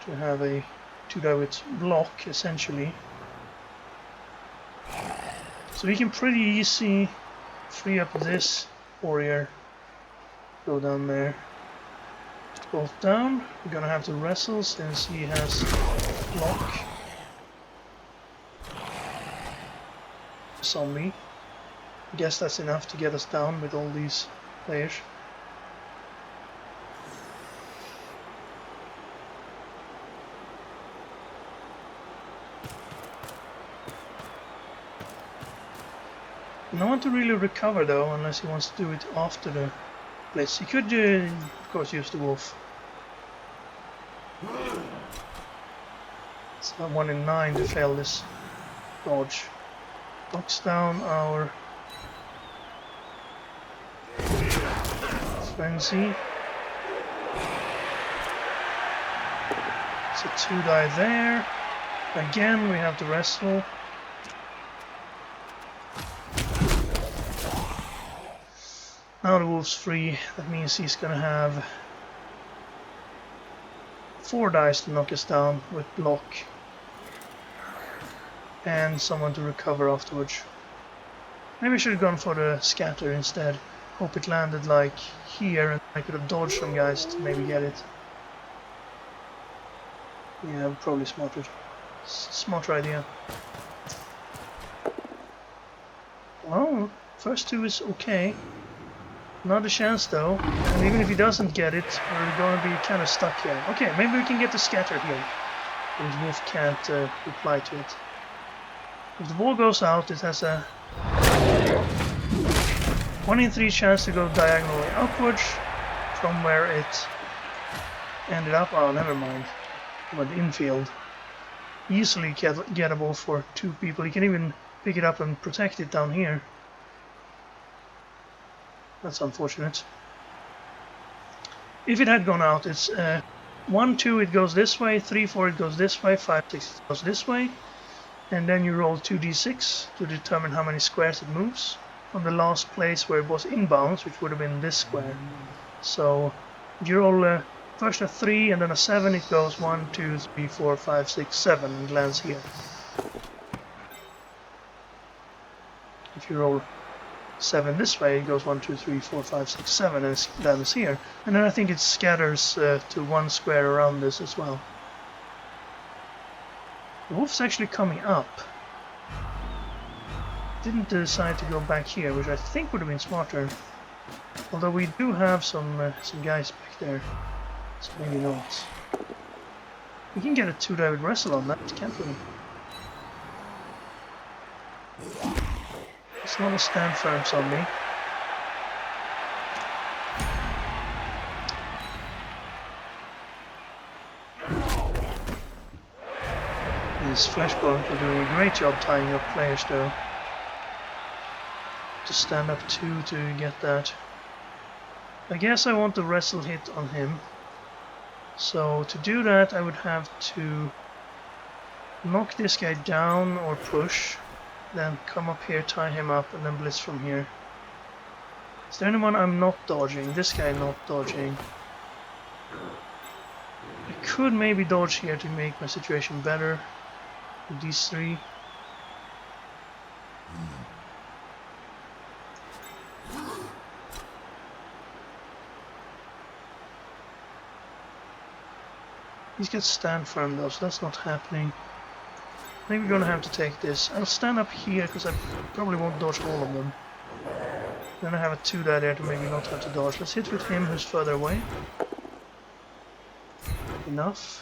to have a 2 die with block, essentially. So we can pretty easy free up this warrior. Go down there. Both down. We're gonna have to wrestle since he has block. Zombie. I guess that's enough to get us down with all these players. No one to really recover though, unless he wants to do it after the blitz. He could, of course, use the wolf. It's not 1 in 9 to fail this dodge. Knocks down our Frenzy. So 2 die there. Again, we have to wrestle. Now the wolf's free. That means he's gonna have 4 dice to knock us down with block. And someone to recover afterwards. Maybe I should have gone for the scatter instead. Hope it landed like here and I could have dodged some guys to maybe get it. Yeah, probably smarter idea. Well, first 2 is okay. Not a chance though. And even if he doesn't get it, we're going to be kind of stuck here. Okay, maybe we can get the scatter here. And Wolf can't reply to it. If the ball goes out, it has a 1 in 3 chance to go diagonally upwards from where it ended up. Oh, never mind. Went infield. Easily gettable for 2 people. You can even pick it up and protect it down here. That's unfortunate. If it had gone out, it's 1, 2 it goes this way, 3, 4 it goes this way, 5, 6 it goes this way. And then you roll 2d6 to determine how many squares it moves from the last place where it was inbounds, which would have been this square. So if you roll first a 3 and then a 7, it goes 1, 2, 3, 4, 5, 6, 7 and lands here. If you roll 7 this way, it goes 1, 2, 3, 4, 5, 6, 7 and it lands here. And then I think it scatters to 1 square around this as well. The wolf's actually coming up. Didn't decide to go back here, which I think would have been smarter. Although we do have some guys back there, so maybe not. We can get a 2-die with wrestle on that, can't we? It's not a stand firm zombie. This Fleshbone are doing a great job tying up players though. To stand up 2 to get that. I guess I want the wrestle hit on him. So to do that I would have to knock this guy down or push. Then come up here, tie him up and then blitz from here. Is there anyone I'm not dodging? This guy not dodging. I could maybe dodge here to make my situation better. With these 3. He's got stand firm though, so that's not happening. I think we're gonna have to take this. I'll stand up here because I probably won't dodge all of them. Then I have a 2-die there to maybe not have to dodge. Let's hit with him who's further away. Enough.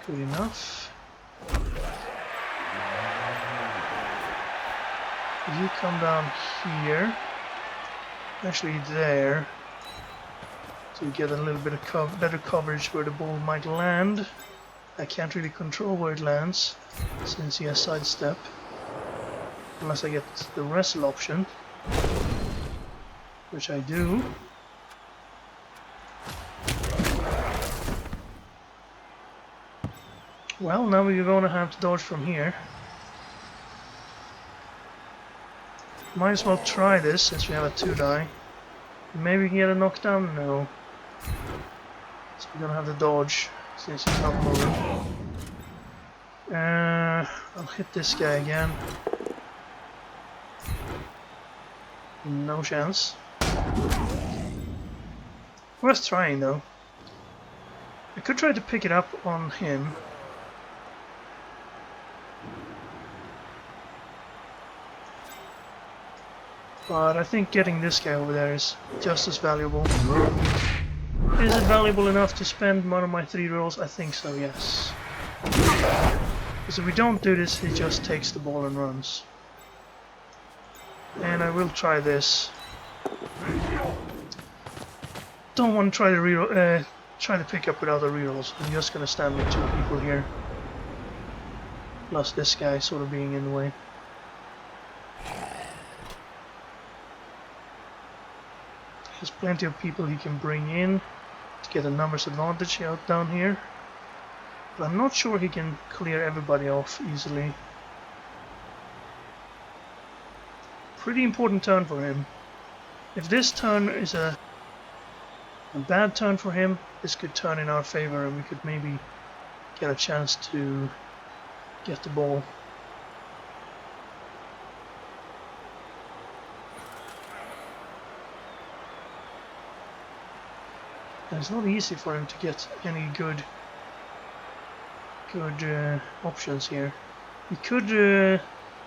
Good enough. You come down here, actually there, to get a little bit of better coverage where the ball might land. I can't really control where it lands since he has sidestep, unless I get the wrestle option, which I do. Well, now we're going to have to dodge from here. Might as well try this since we have a 2-die. Maybe we can get a knockdown? No. So we're gonna have to dodge since he's not moving. I'll hit this guy again. No chance. Worth trying though. I could try to pick it up on him. But I think getting this guy over there is just as valuable. Is it valuable enough to spend one of my 3 rolls? I think so, yes. Because if we don't do this, he just takes the ball and runs. And I will try this. Don't want to try to try to pick up without the rerolls. I'm just gonna stand with 2 people here. Plus this guy sort of being in the way. There's plenty of people he can bring in to get a numbers advantage out down here. But I'm not sure he can clear everybody off easily. Pretty important turn for him. If this turn is a bad turn for him, this could turn in our favor and we could maybe get a chance to get the ball. And it's not easy for him to get any good options here. He could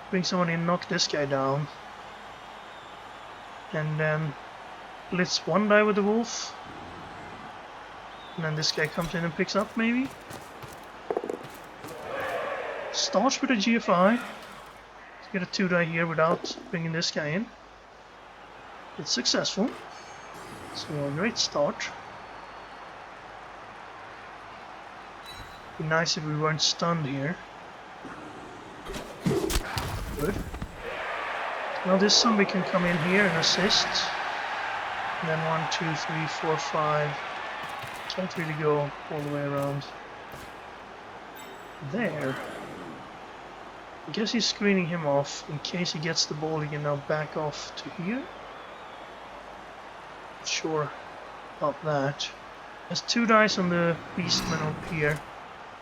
bring someone in, knock this guy down, and then blitz one die with the wolf, and then this guy comes in and picks up maybe. Starts with a GFI to get a 2-die here without bringing this guy in. It's successful, so a great start. Be nice if we weren't stunned here. Good. Now this zombie can come in here and assist. And then 1, 2, 3, 4, 5. Can't really go all the way around there. I guess he's screening him off. In case he gets the ball, he can now back off to here. Not sure about that. There's 2 dice on the beastmen up here.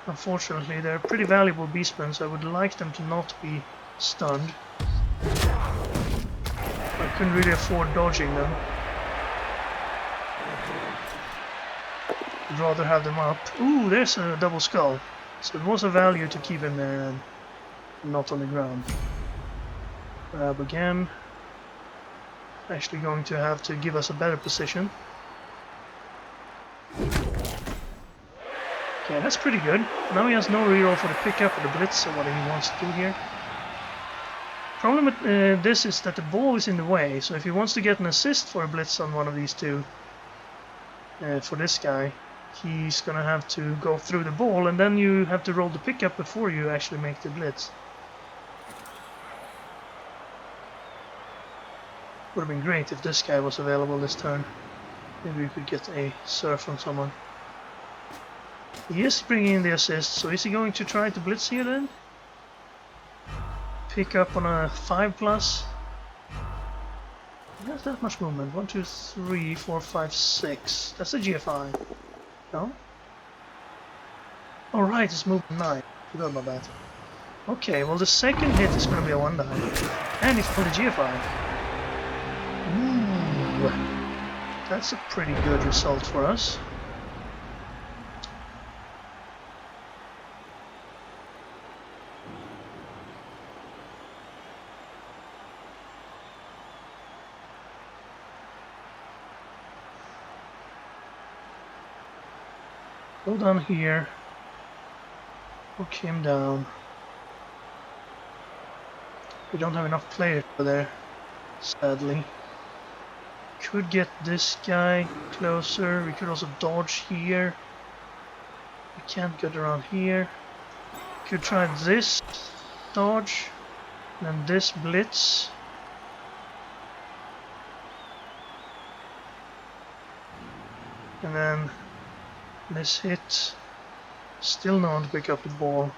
Unfortunately, they're pretty valuable beastmen, so I would like them to not be stunned. I couldn't really afford dodging them. I'd rather have them up. Ooh, there's a double skull. So it was a value to keep him there and not on the ground. Grab again. Actually going to have to give us a better position. Okay, that's pretty good. Now he has no reroll for the pickup or the blitz, or what he wants to do here. Problem with this is that the ball is in the way, so if he wants to get an assist for a blitz on one of these two, for this guy, he's gonna have to go through the ball, and then you have to roll the pickup before you actually make the blitz. Would have been great if this guy was available this turn. Maybe we could get a surf on someone. He is bringing in the assist, so is he going to try to blitz here then? Pick up on a 5+. He has that much movement. 1, 2, 3, 4, 5, 6. That's a GFI. No? Alright, it's movement 9. Forgot about that. Okay, well the second hit is going to be a 1-die. And he's pulled a GFI. Ooh. That's a pretty good result for us. Go down here, hook him down. We don't have enough players over there, sadly. Could get this guy closer, we could also dodge here. We can't get around here. Could try this dodge, and then this blitz. And then this hit, still no one to pick up the ball.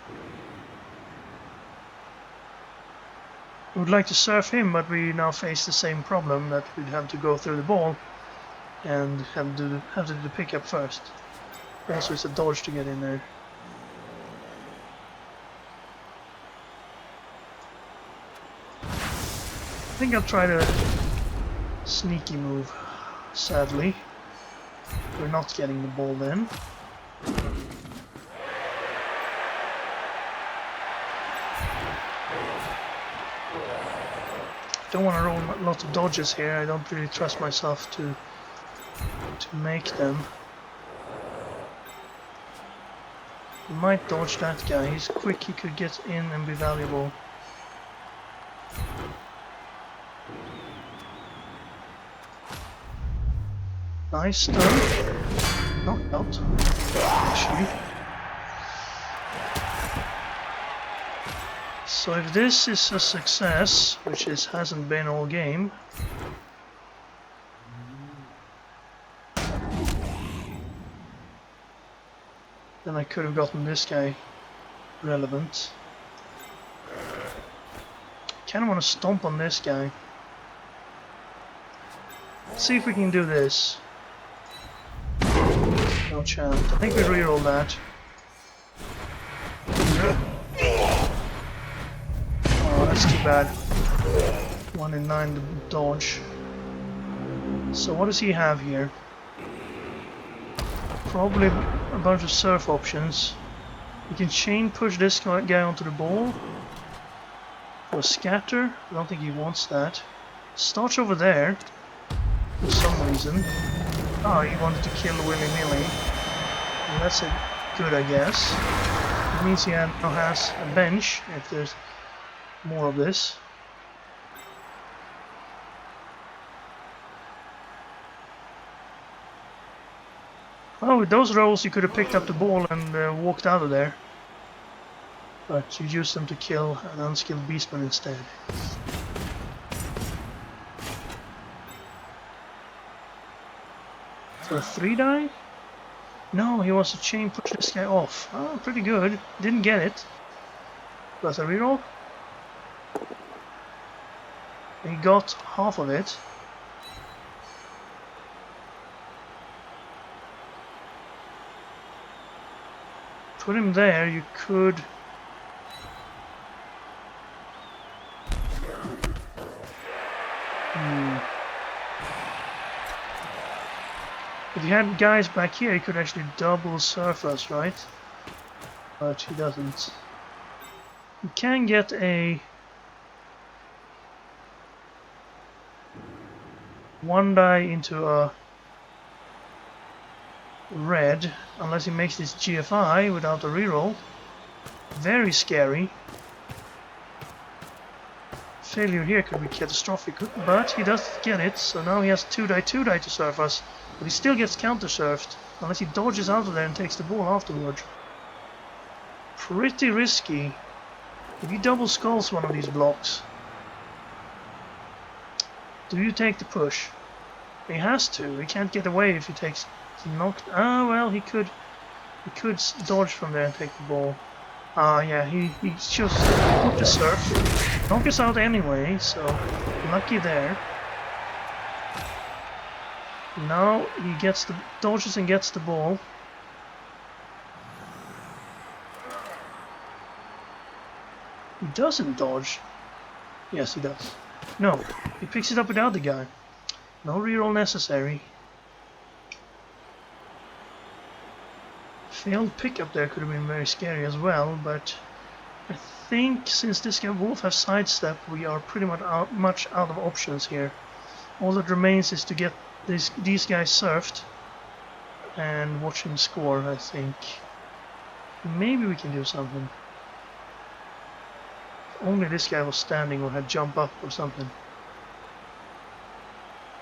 I would like to surf him, but we now face the same problem that we'd have to go through the ball and have to do the pickup first. Also, it's a dodge to get in there. I think I'll try the sneaky move, sadly. We're not getting the ball then. Don't want to roll lots of dodges here. I don't really trust myself to make them. We might dodge that guy. He's quick. He could get in and be valuable. Nice stun. Knocked out, actually. So if this is a success, which it hasn't been all game, Then I could have gotten this guy relevant. Kinda wanna stomp on this guy. Let's see if we can do this. No chance. I think we reroll that. Oh, that's too bad. 1 in 9 to dodge. So what does he have here? Probably a bunch of surf options. You can chain push this guy onto the ball. For a scatter. I don't think he wants that. Starch over there. For some reason. Oh, he wanted to kill willy-nilly. Well, that's good, I guess. It means he now has a bench, if there's more of this. Oh, with those rolls you could have picked up the ball and walked out of there. But you used them to kill an unskilled beastman instead. For a 3-die? No, he wants to chain push this guy off. Oh, pretty good. Didn't get it. Plus a reroll. He got half of it. Put him there, you could... If you had guys back here, he could actually double surf us, right? But he doesn't. You can get a 1-die into a red, unless he makes this GFI without a reroll. Very scary. Failure here could be catastrophic, but he does get it, so now he has 2-die to surf us. But he still gets counter-surfed, unless he dodges out of there and takes the ball afterwards. Pretty risky. If he double skulls one of these blocks, do you take the push? He has to. He can't get away if he takes knocked. Ah, well, he could dodge from there and take the ball. Ah, yeah, he just put the surf. Knock us out anyway, so lucky there. Now he gets the dodges and gets the ball. He doesn't dodge. Yes, he does. No, he picks it up without the guy. No reroll necessary. Failed pickup there could have been very scary as well, but I think since this guy Wolf has sidestep, we are pretty much out of options here. All that remains is to get these guys surfed and watch him score, I think. Maybe we can do something. If only this guy was standing or had jump up or something.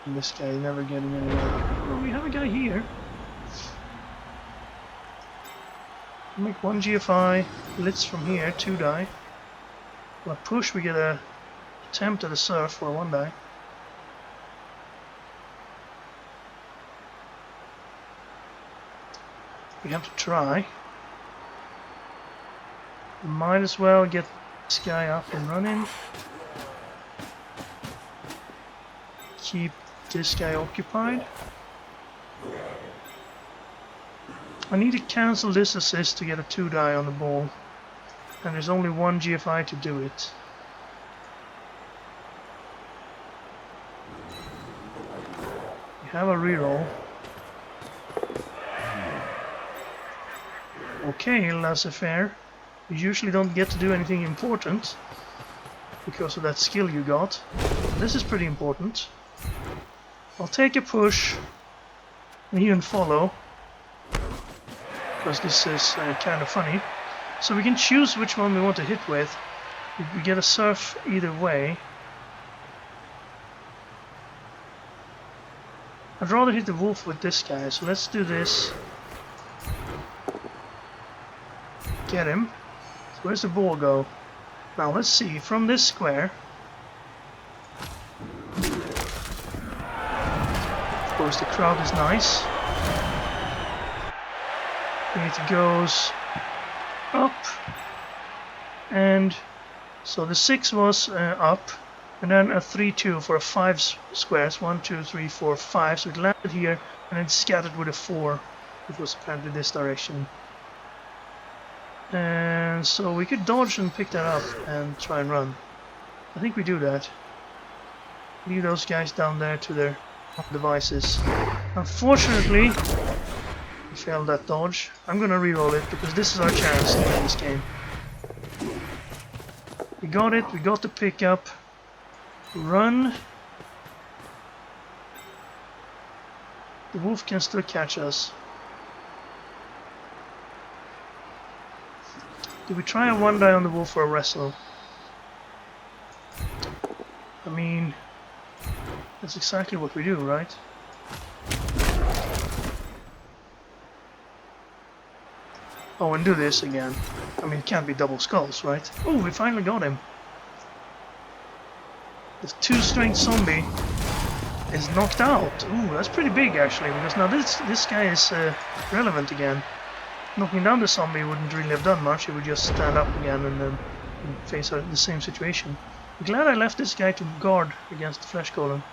And this guy never getting anywhere. Well, we have a guy here. Make 1 GFI, blitz from here, 2-die. Well, push, we get a attempt at a surf for a 1-die. We have to try. Might as well get this guy up and running. Keep this guy occupied. I need to cancel this assist to get a 2-die on the ball. And there's only 1 GFI to do it. We have a reroll. Okay, laissez-faire. You usually don't get to do anything important because of that skill you got. This is pretty important. I'll take a push and even follow, because this is kind of funny. So we can choose which one we want to hit with. We get a surf either way. I'd rather hit the wolf with this guy, so let's do this. Get him. So where's the ball go? Now let's see, from this square. Of course the crowd is nice. It goes up, and so the 6 was up, and then a 3-2 for a 5 squares. 1, 2, 3, 4, 5. So it landed here, and then scattered with a 4, which was apparently this direction. And so we could dodge and pick that up and try and run. I think we do that. Leave those guys down there to their devices. Unfortunately, we failed that dodge. I'm gonna reroll it because this is our chance to win this game. We got it, we got the pickup. Run. The wolf can still catch us. Do we try a 1-die on the wolf or a wrestle? I mean, that's exactly what we do, right? Oh, and do this again. I mean, it can't be double skulls, right? Oh, we finally got him. The 2-strength zombie is knocked out. Ooh, that's pretty big actually, because now this guy is relevant again. Knocking down the zombie wouldn't really have done much. He would just stand up again and then face the same situation. I'm glad I left this guy to guard against the flesh golem.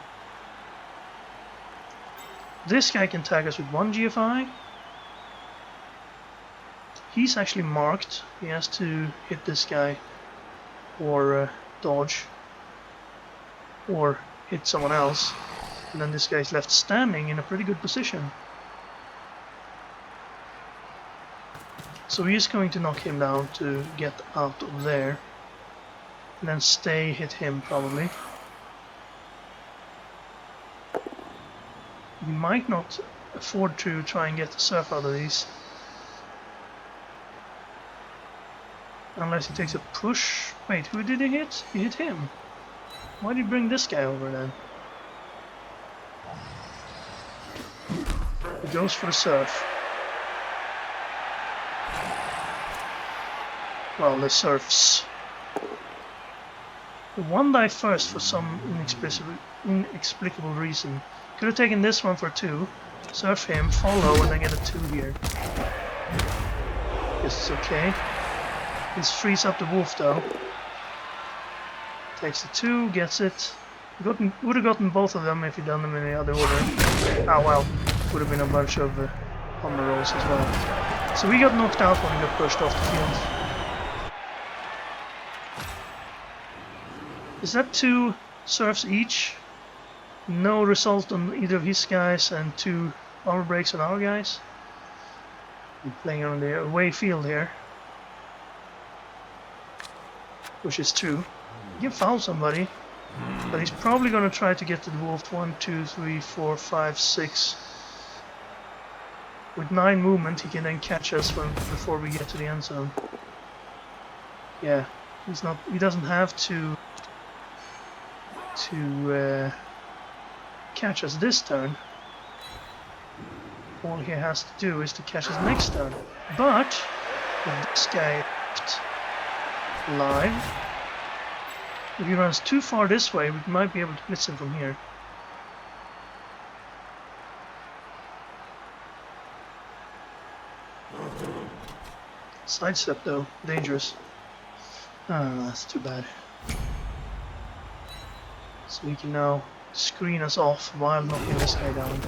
This guy can tag us with 1 GFI. He's actually marked. He has to hit this guy or dodge or hit someone else. And then this guy's left standing in a pretty good position. So he is going to knock him down to get out of there. And then stay, hit him probably. He might not afford to try and get the surf out of these. Unless he takes a push. Wait, who did he hit? He hit him. Why did he bring this guy over then? He goes for the surf. Well, the surfs. The 1-die first for some inexplicable reason. Could have taken this one for 2, surf him, follow, and then get a 2 here. Guess it's okay. This frees up the wolf though. Takes the 2, gets it. Would have gotten both of them if he'd done them in the other order. Ah well, would have been a bunch of hammer rolls as well. So we got knocked out when we got pushed off the field. Is that 2 surfs each? No result on either of his guys and 2 armor breaks on our guys? I'm playing on the away field here. Which is true. He can foul somebody. But he's probably going to try to get to the wolf. 1, 2, 3, 4, 5, 6. With 9 movement he can then catch us before we get to the end zone. Yeah, he doesn't have to catch us this turn. All he has to do is to catch us next turn. But with this guy live, if he runs too far this way, we might be able to blitz him from here. Sidestep though, dangerous. Ah, that's too bad. So we can now screen us off while knocking this guy down.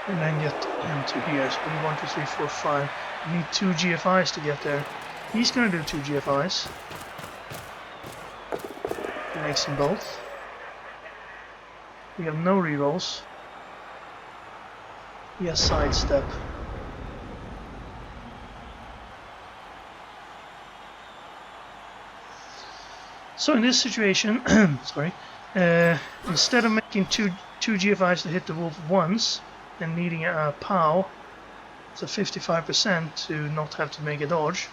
And then get him to here. So we need 1, 2, 3, 4, 5. We need 2 GFIs to get there. He's gonna do 2 GFIs. He makes them both. We have no rerolls. He has sidestep. So in this situation, sorry, instead of making two GFIs to hit the wolf once and needing a POW, it's a 55% to not have to make a dodge.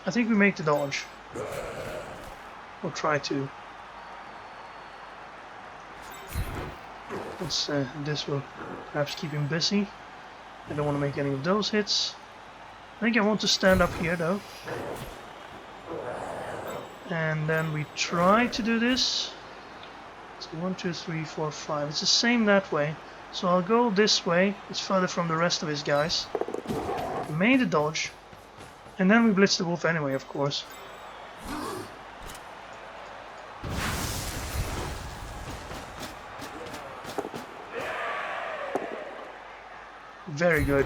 I think we make the dodge. Or try to. This will perhaps keep him busy. I don't want to make any of those hits. I think I want to stand up here though. And then we try to do this. So 1, 2, 3, 4, 5. It's the same that way. So I'll go this way, it's further from the rest of his guys. Made a dodge. And then we blitz the wolf anyway, of course. Very good.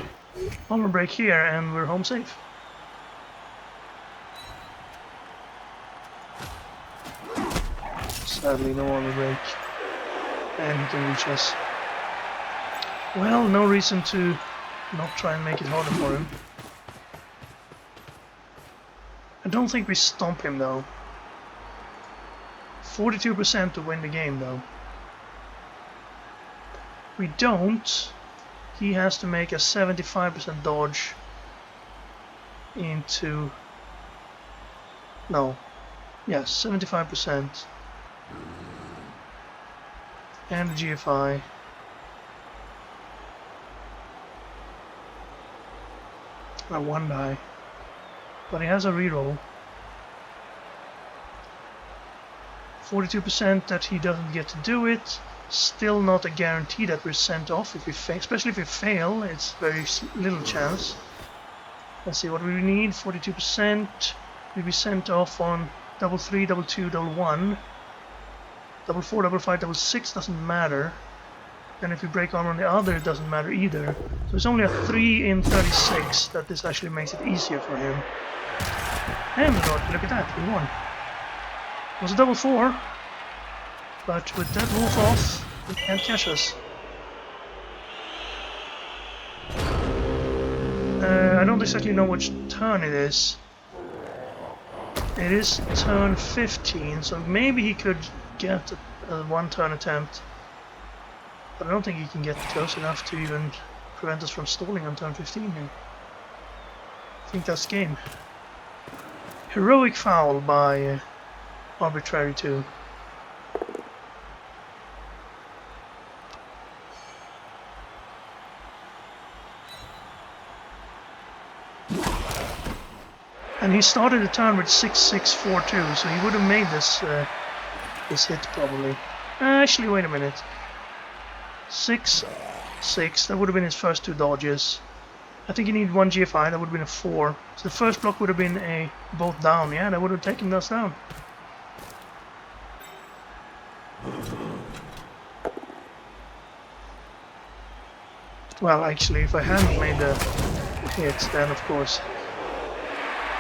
Armor break here and we're home safe. Sadly, no armor break. And he can reach us. Well, no reason to not try and make it harder for him. I don't think we stomp him though. 42% to win the game though. We don't. He has to make a 75% dodge into... No. Yes, 75%. And the GFI. One die. But he has a reroll. 42% that he doesn't get to do it. Still not a guarantee that we're sent off if we fail. Especially if we fail, it's very little chance. Let's see what we need. 42%. We'll be sent off on double 3, double 2, double 1. Double 4, double 5, double 6 doesn't matter. And if we break armor on the other, it doesn't matter either. So it's only a 3 in 36 that this actually makes it easier for him. And look at that, we won. It was a double 4, but with that wolf off, he can't catch us. I don't exactly know which turn it is. It is turn 15, so maybe he could get a one-turn attempt. But I don't think he can get close enough to even prevent us from stalling on turn 15 here. I think that's game. Heroic foul by Arbitrary 2. And he started the turn with 6-6-4-2, so he would have made this hit probably. Actually, wait a minute. 6-6, that would have been his first two dodges. I think he needed one GFI, that would have been a 4. So the first block would have been a both down, yeah, that would have taken us down. Well, actually, if I hadn't made the hit, then of course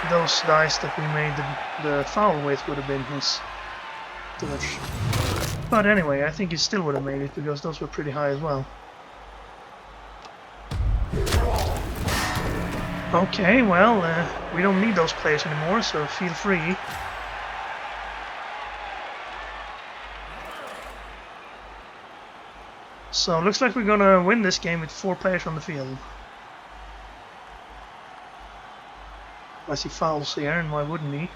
those dice that we made the foul with would have been his dodge. But anyway, I think he still would have made it because those were pretty high as well. Okay, well, we don't need those players anymore, so feel free. So looks like we're gonna win this game with 4 players on the field. I see fouls here, and why wouldn't he?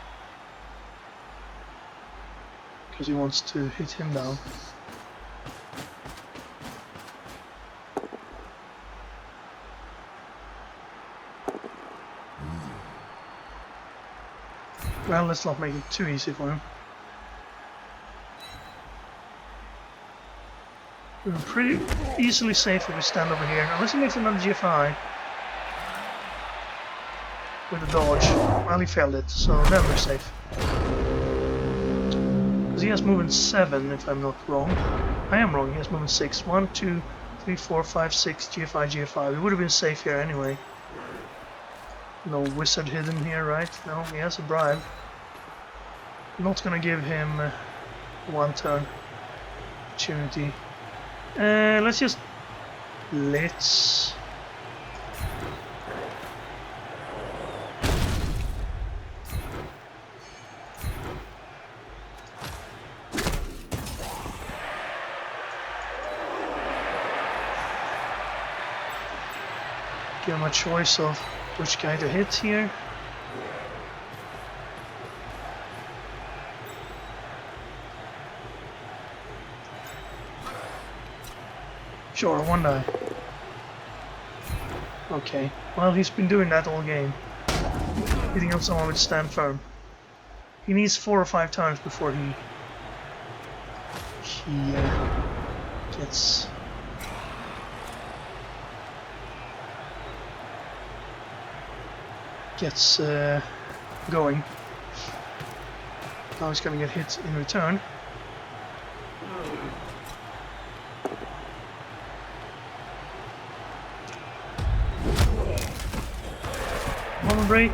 Because he wants to hit him down. Well, let's not make it too easy for him. We're pretty easily safe if we stand over here, unless he makes another GFI. With a dodge. Well, he failed it, so then we're safe. Because he has movement 7, if I'm not wrong. I am wrong, he has movement 6. 1, 2, 3, 4, 5, 6, GFI, GFI. We would have been safe here anyway. No wizard hidden here, right? No, he has a bribe. I'm not gonna give him one turn opportunity. Let's give him a choice of which guy to hit here. Sure, one die. Okay, well, he's been doing that all game. Hitting up someone with stand firm. He needs 4 or 5 turns before he gets gets going. Now he's gonna get hit in return. Armor break.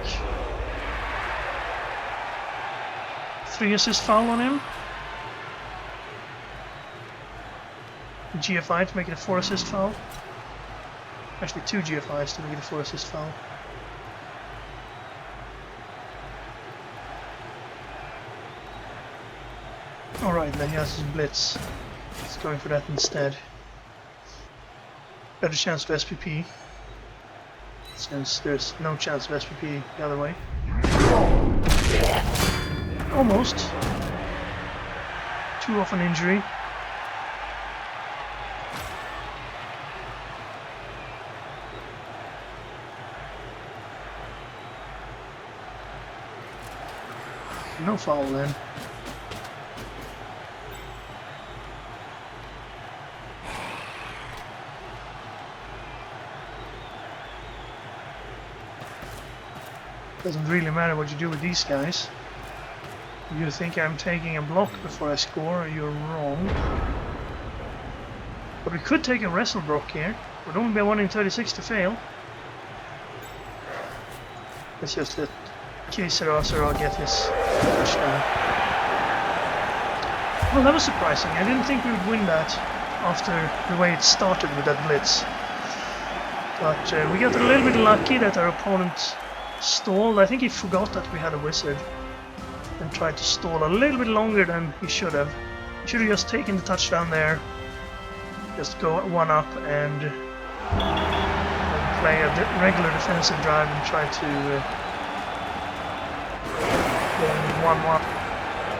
3 assist foul on him. GFI to make it a 4 assist foul. Actually 2 GFIs to make it a 4 assist foul. Alright, then he has his blitz. He's going for that instead. Better chance of SPP, since there's no chance of SPP the other way. Almost. 2 off an injury. No foul then. Doesn't really matter what you do with these guys. You think I'm taking a block before I score, you're wrong. But we could take a wrestle block here. Would only be a 1 in 36 to fail. Let's just let Sera get his touchdown. Well, that was surprising. I didn't think we would win that after the way it started with that blitz. But we got a little bit lucky that our opponent stalled. I think he forgot that we had a wizard and tried to stall a little bit longer than he should have. He should have just taken the touchdown there, just go 1 up and play a regular defensive drive and try to go 1-1.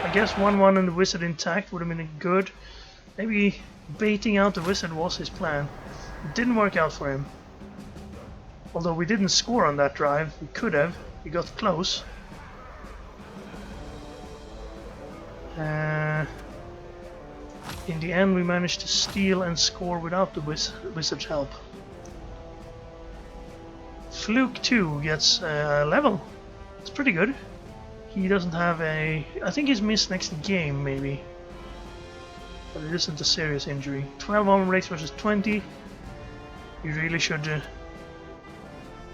I guess 1-1 and the wizard intact would have been good. Maybe baiting out the wizard was his plan. It didn't work out for him. Although we didn't score on that drive, we could have. We got close. In the end we managed to steal and score without the wizard's help. Fluke 2 gets a level. It's pretty good. He doesn't have a... I think he's missed next game maybe. But it isn't a serious injury. 12 armor breaks versus 20. We really should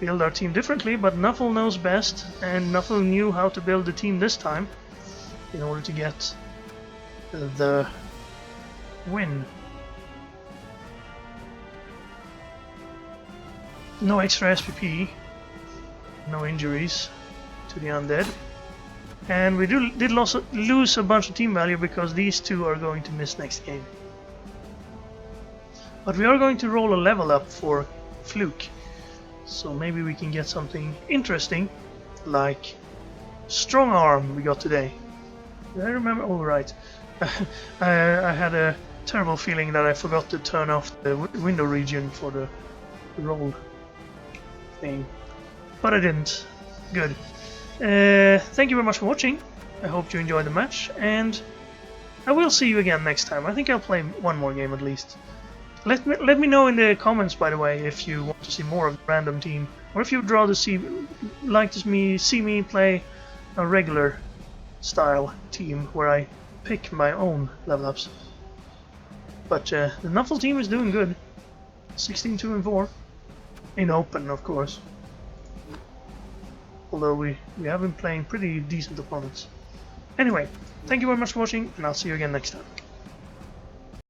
build our team differently, but Nuffle knows best, and Nuffle knew how to build the team this time in order to get the win. No extra SPP, no injuries to the undead, and we did lose a bunch of team value because these 2 are going to miss next game. But we are going to roll a level up for Fluke. So maybe we can get something interesting, like Strong Arm we got today. Did I remember? Oh, right. I had a terrible feeling that I forgot to turn off the window region for the roll thing. But I didn't. Good. Thank you very much for watching. I hope you enjoyed the match, and I will see you again next time. I think I'll play 1 more game at least. Let me know in the comments, by the way, if you want to see more of the random team, or if you'd rather see me play a regular style team where I pick my own level ups. But the Nuffle team is doing good. 16-2-4 in open, of course. Although we have been playing pretty decent opponents. Anyway, thank you very much for watching, and I'll see you again next time.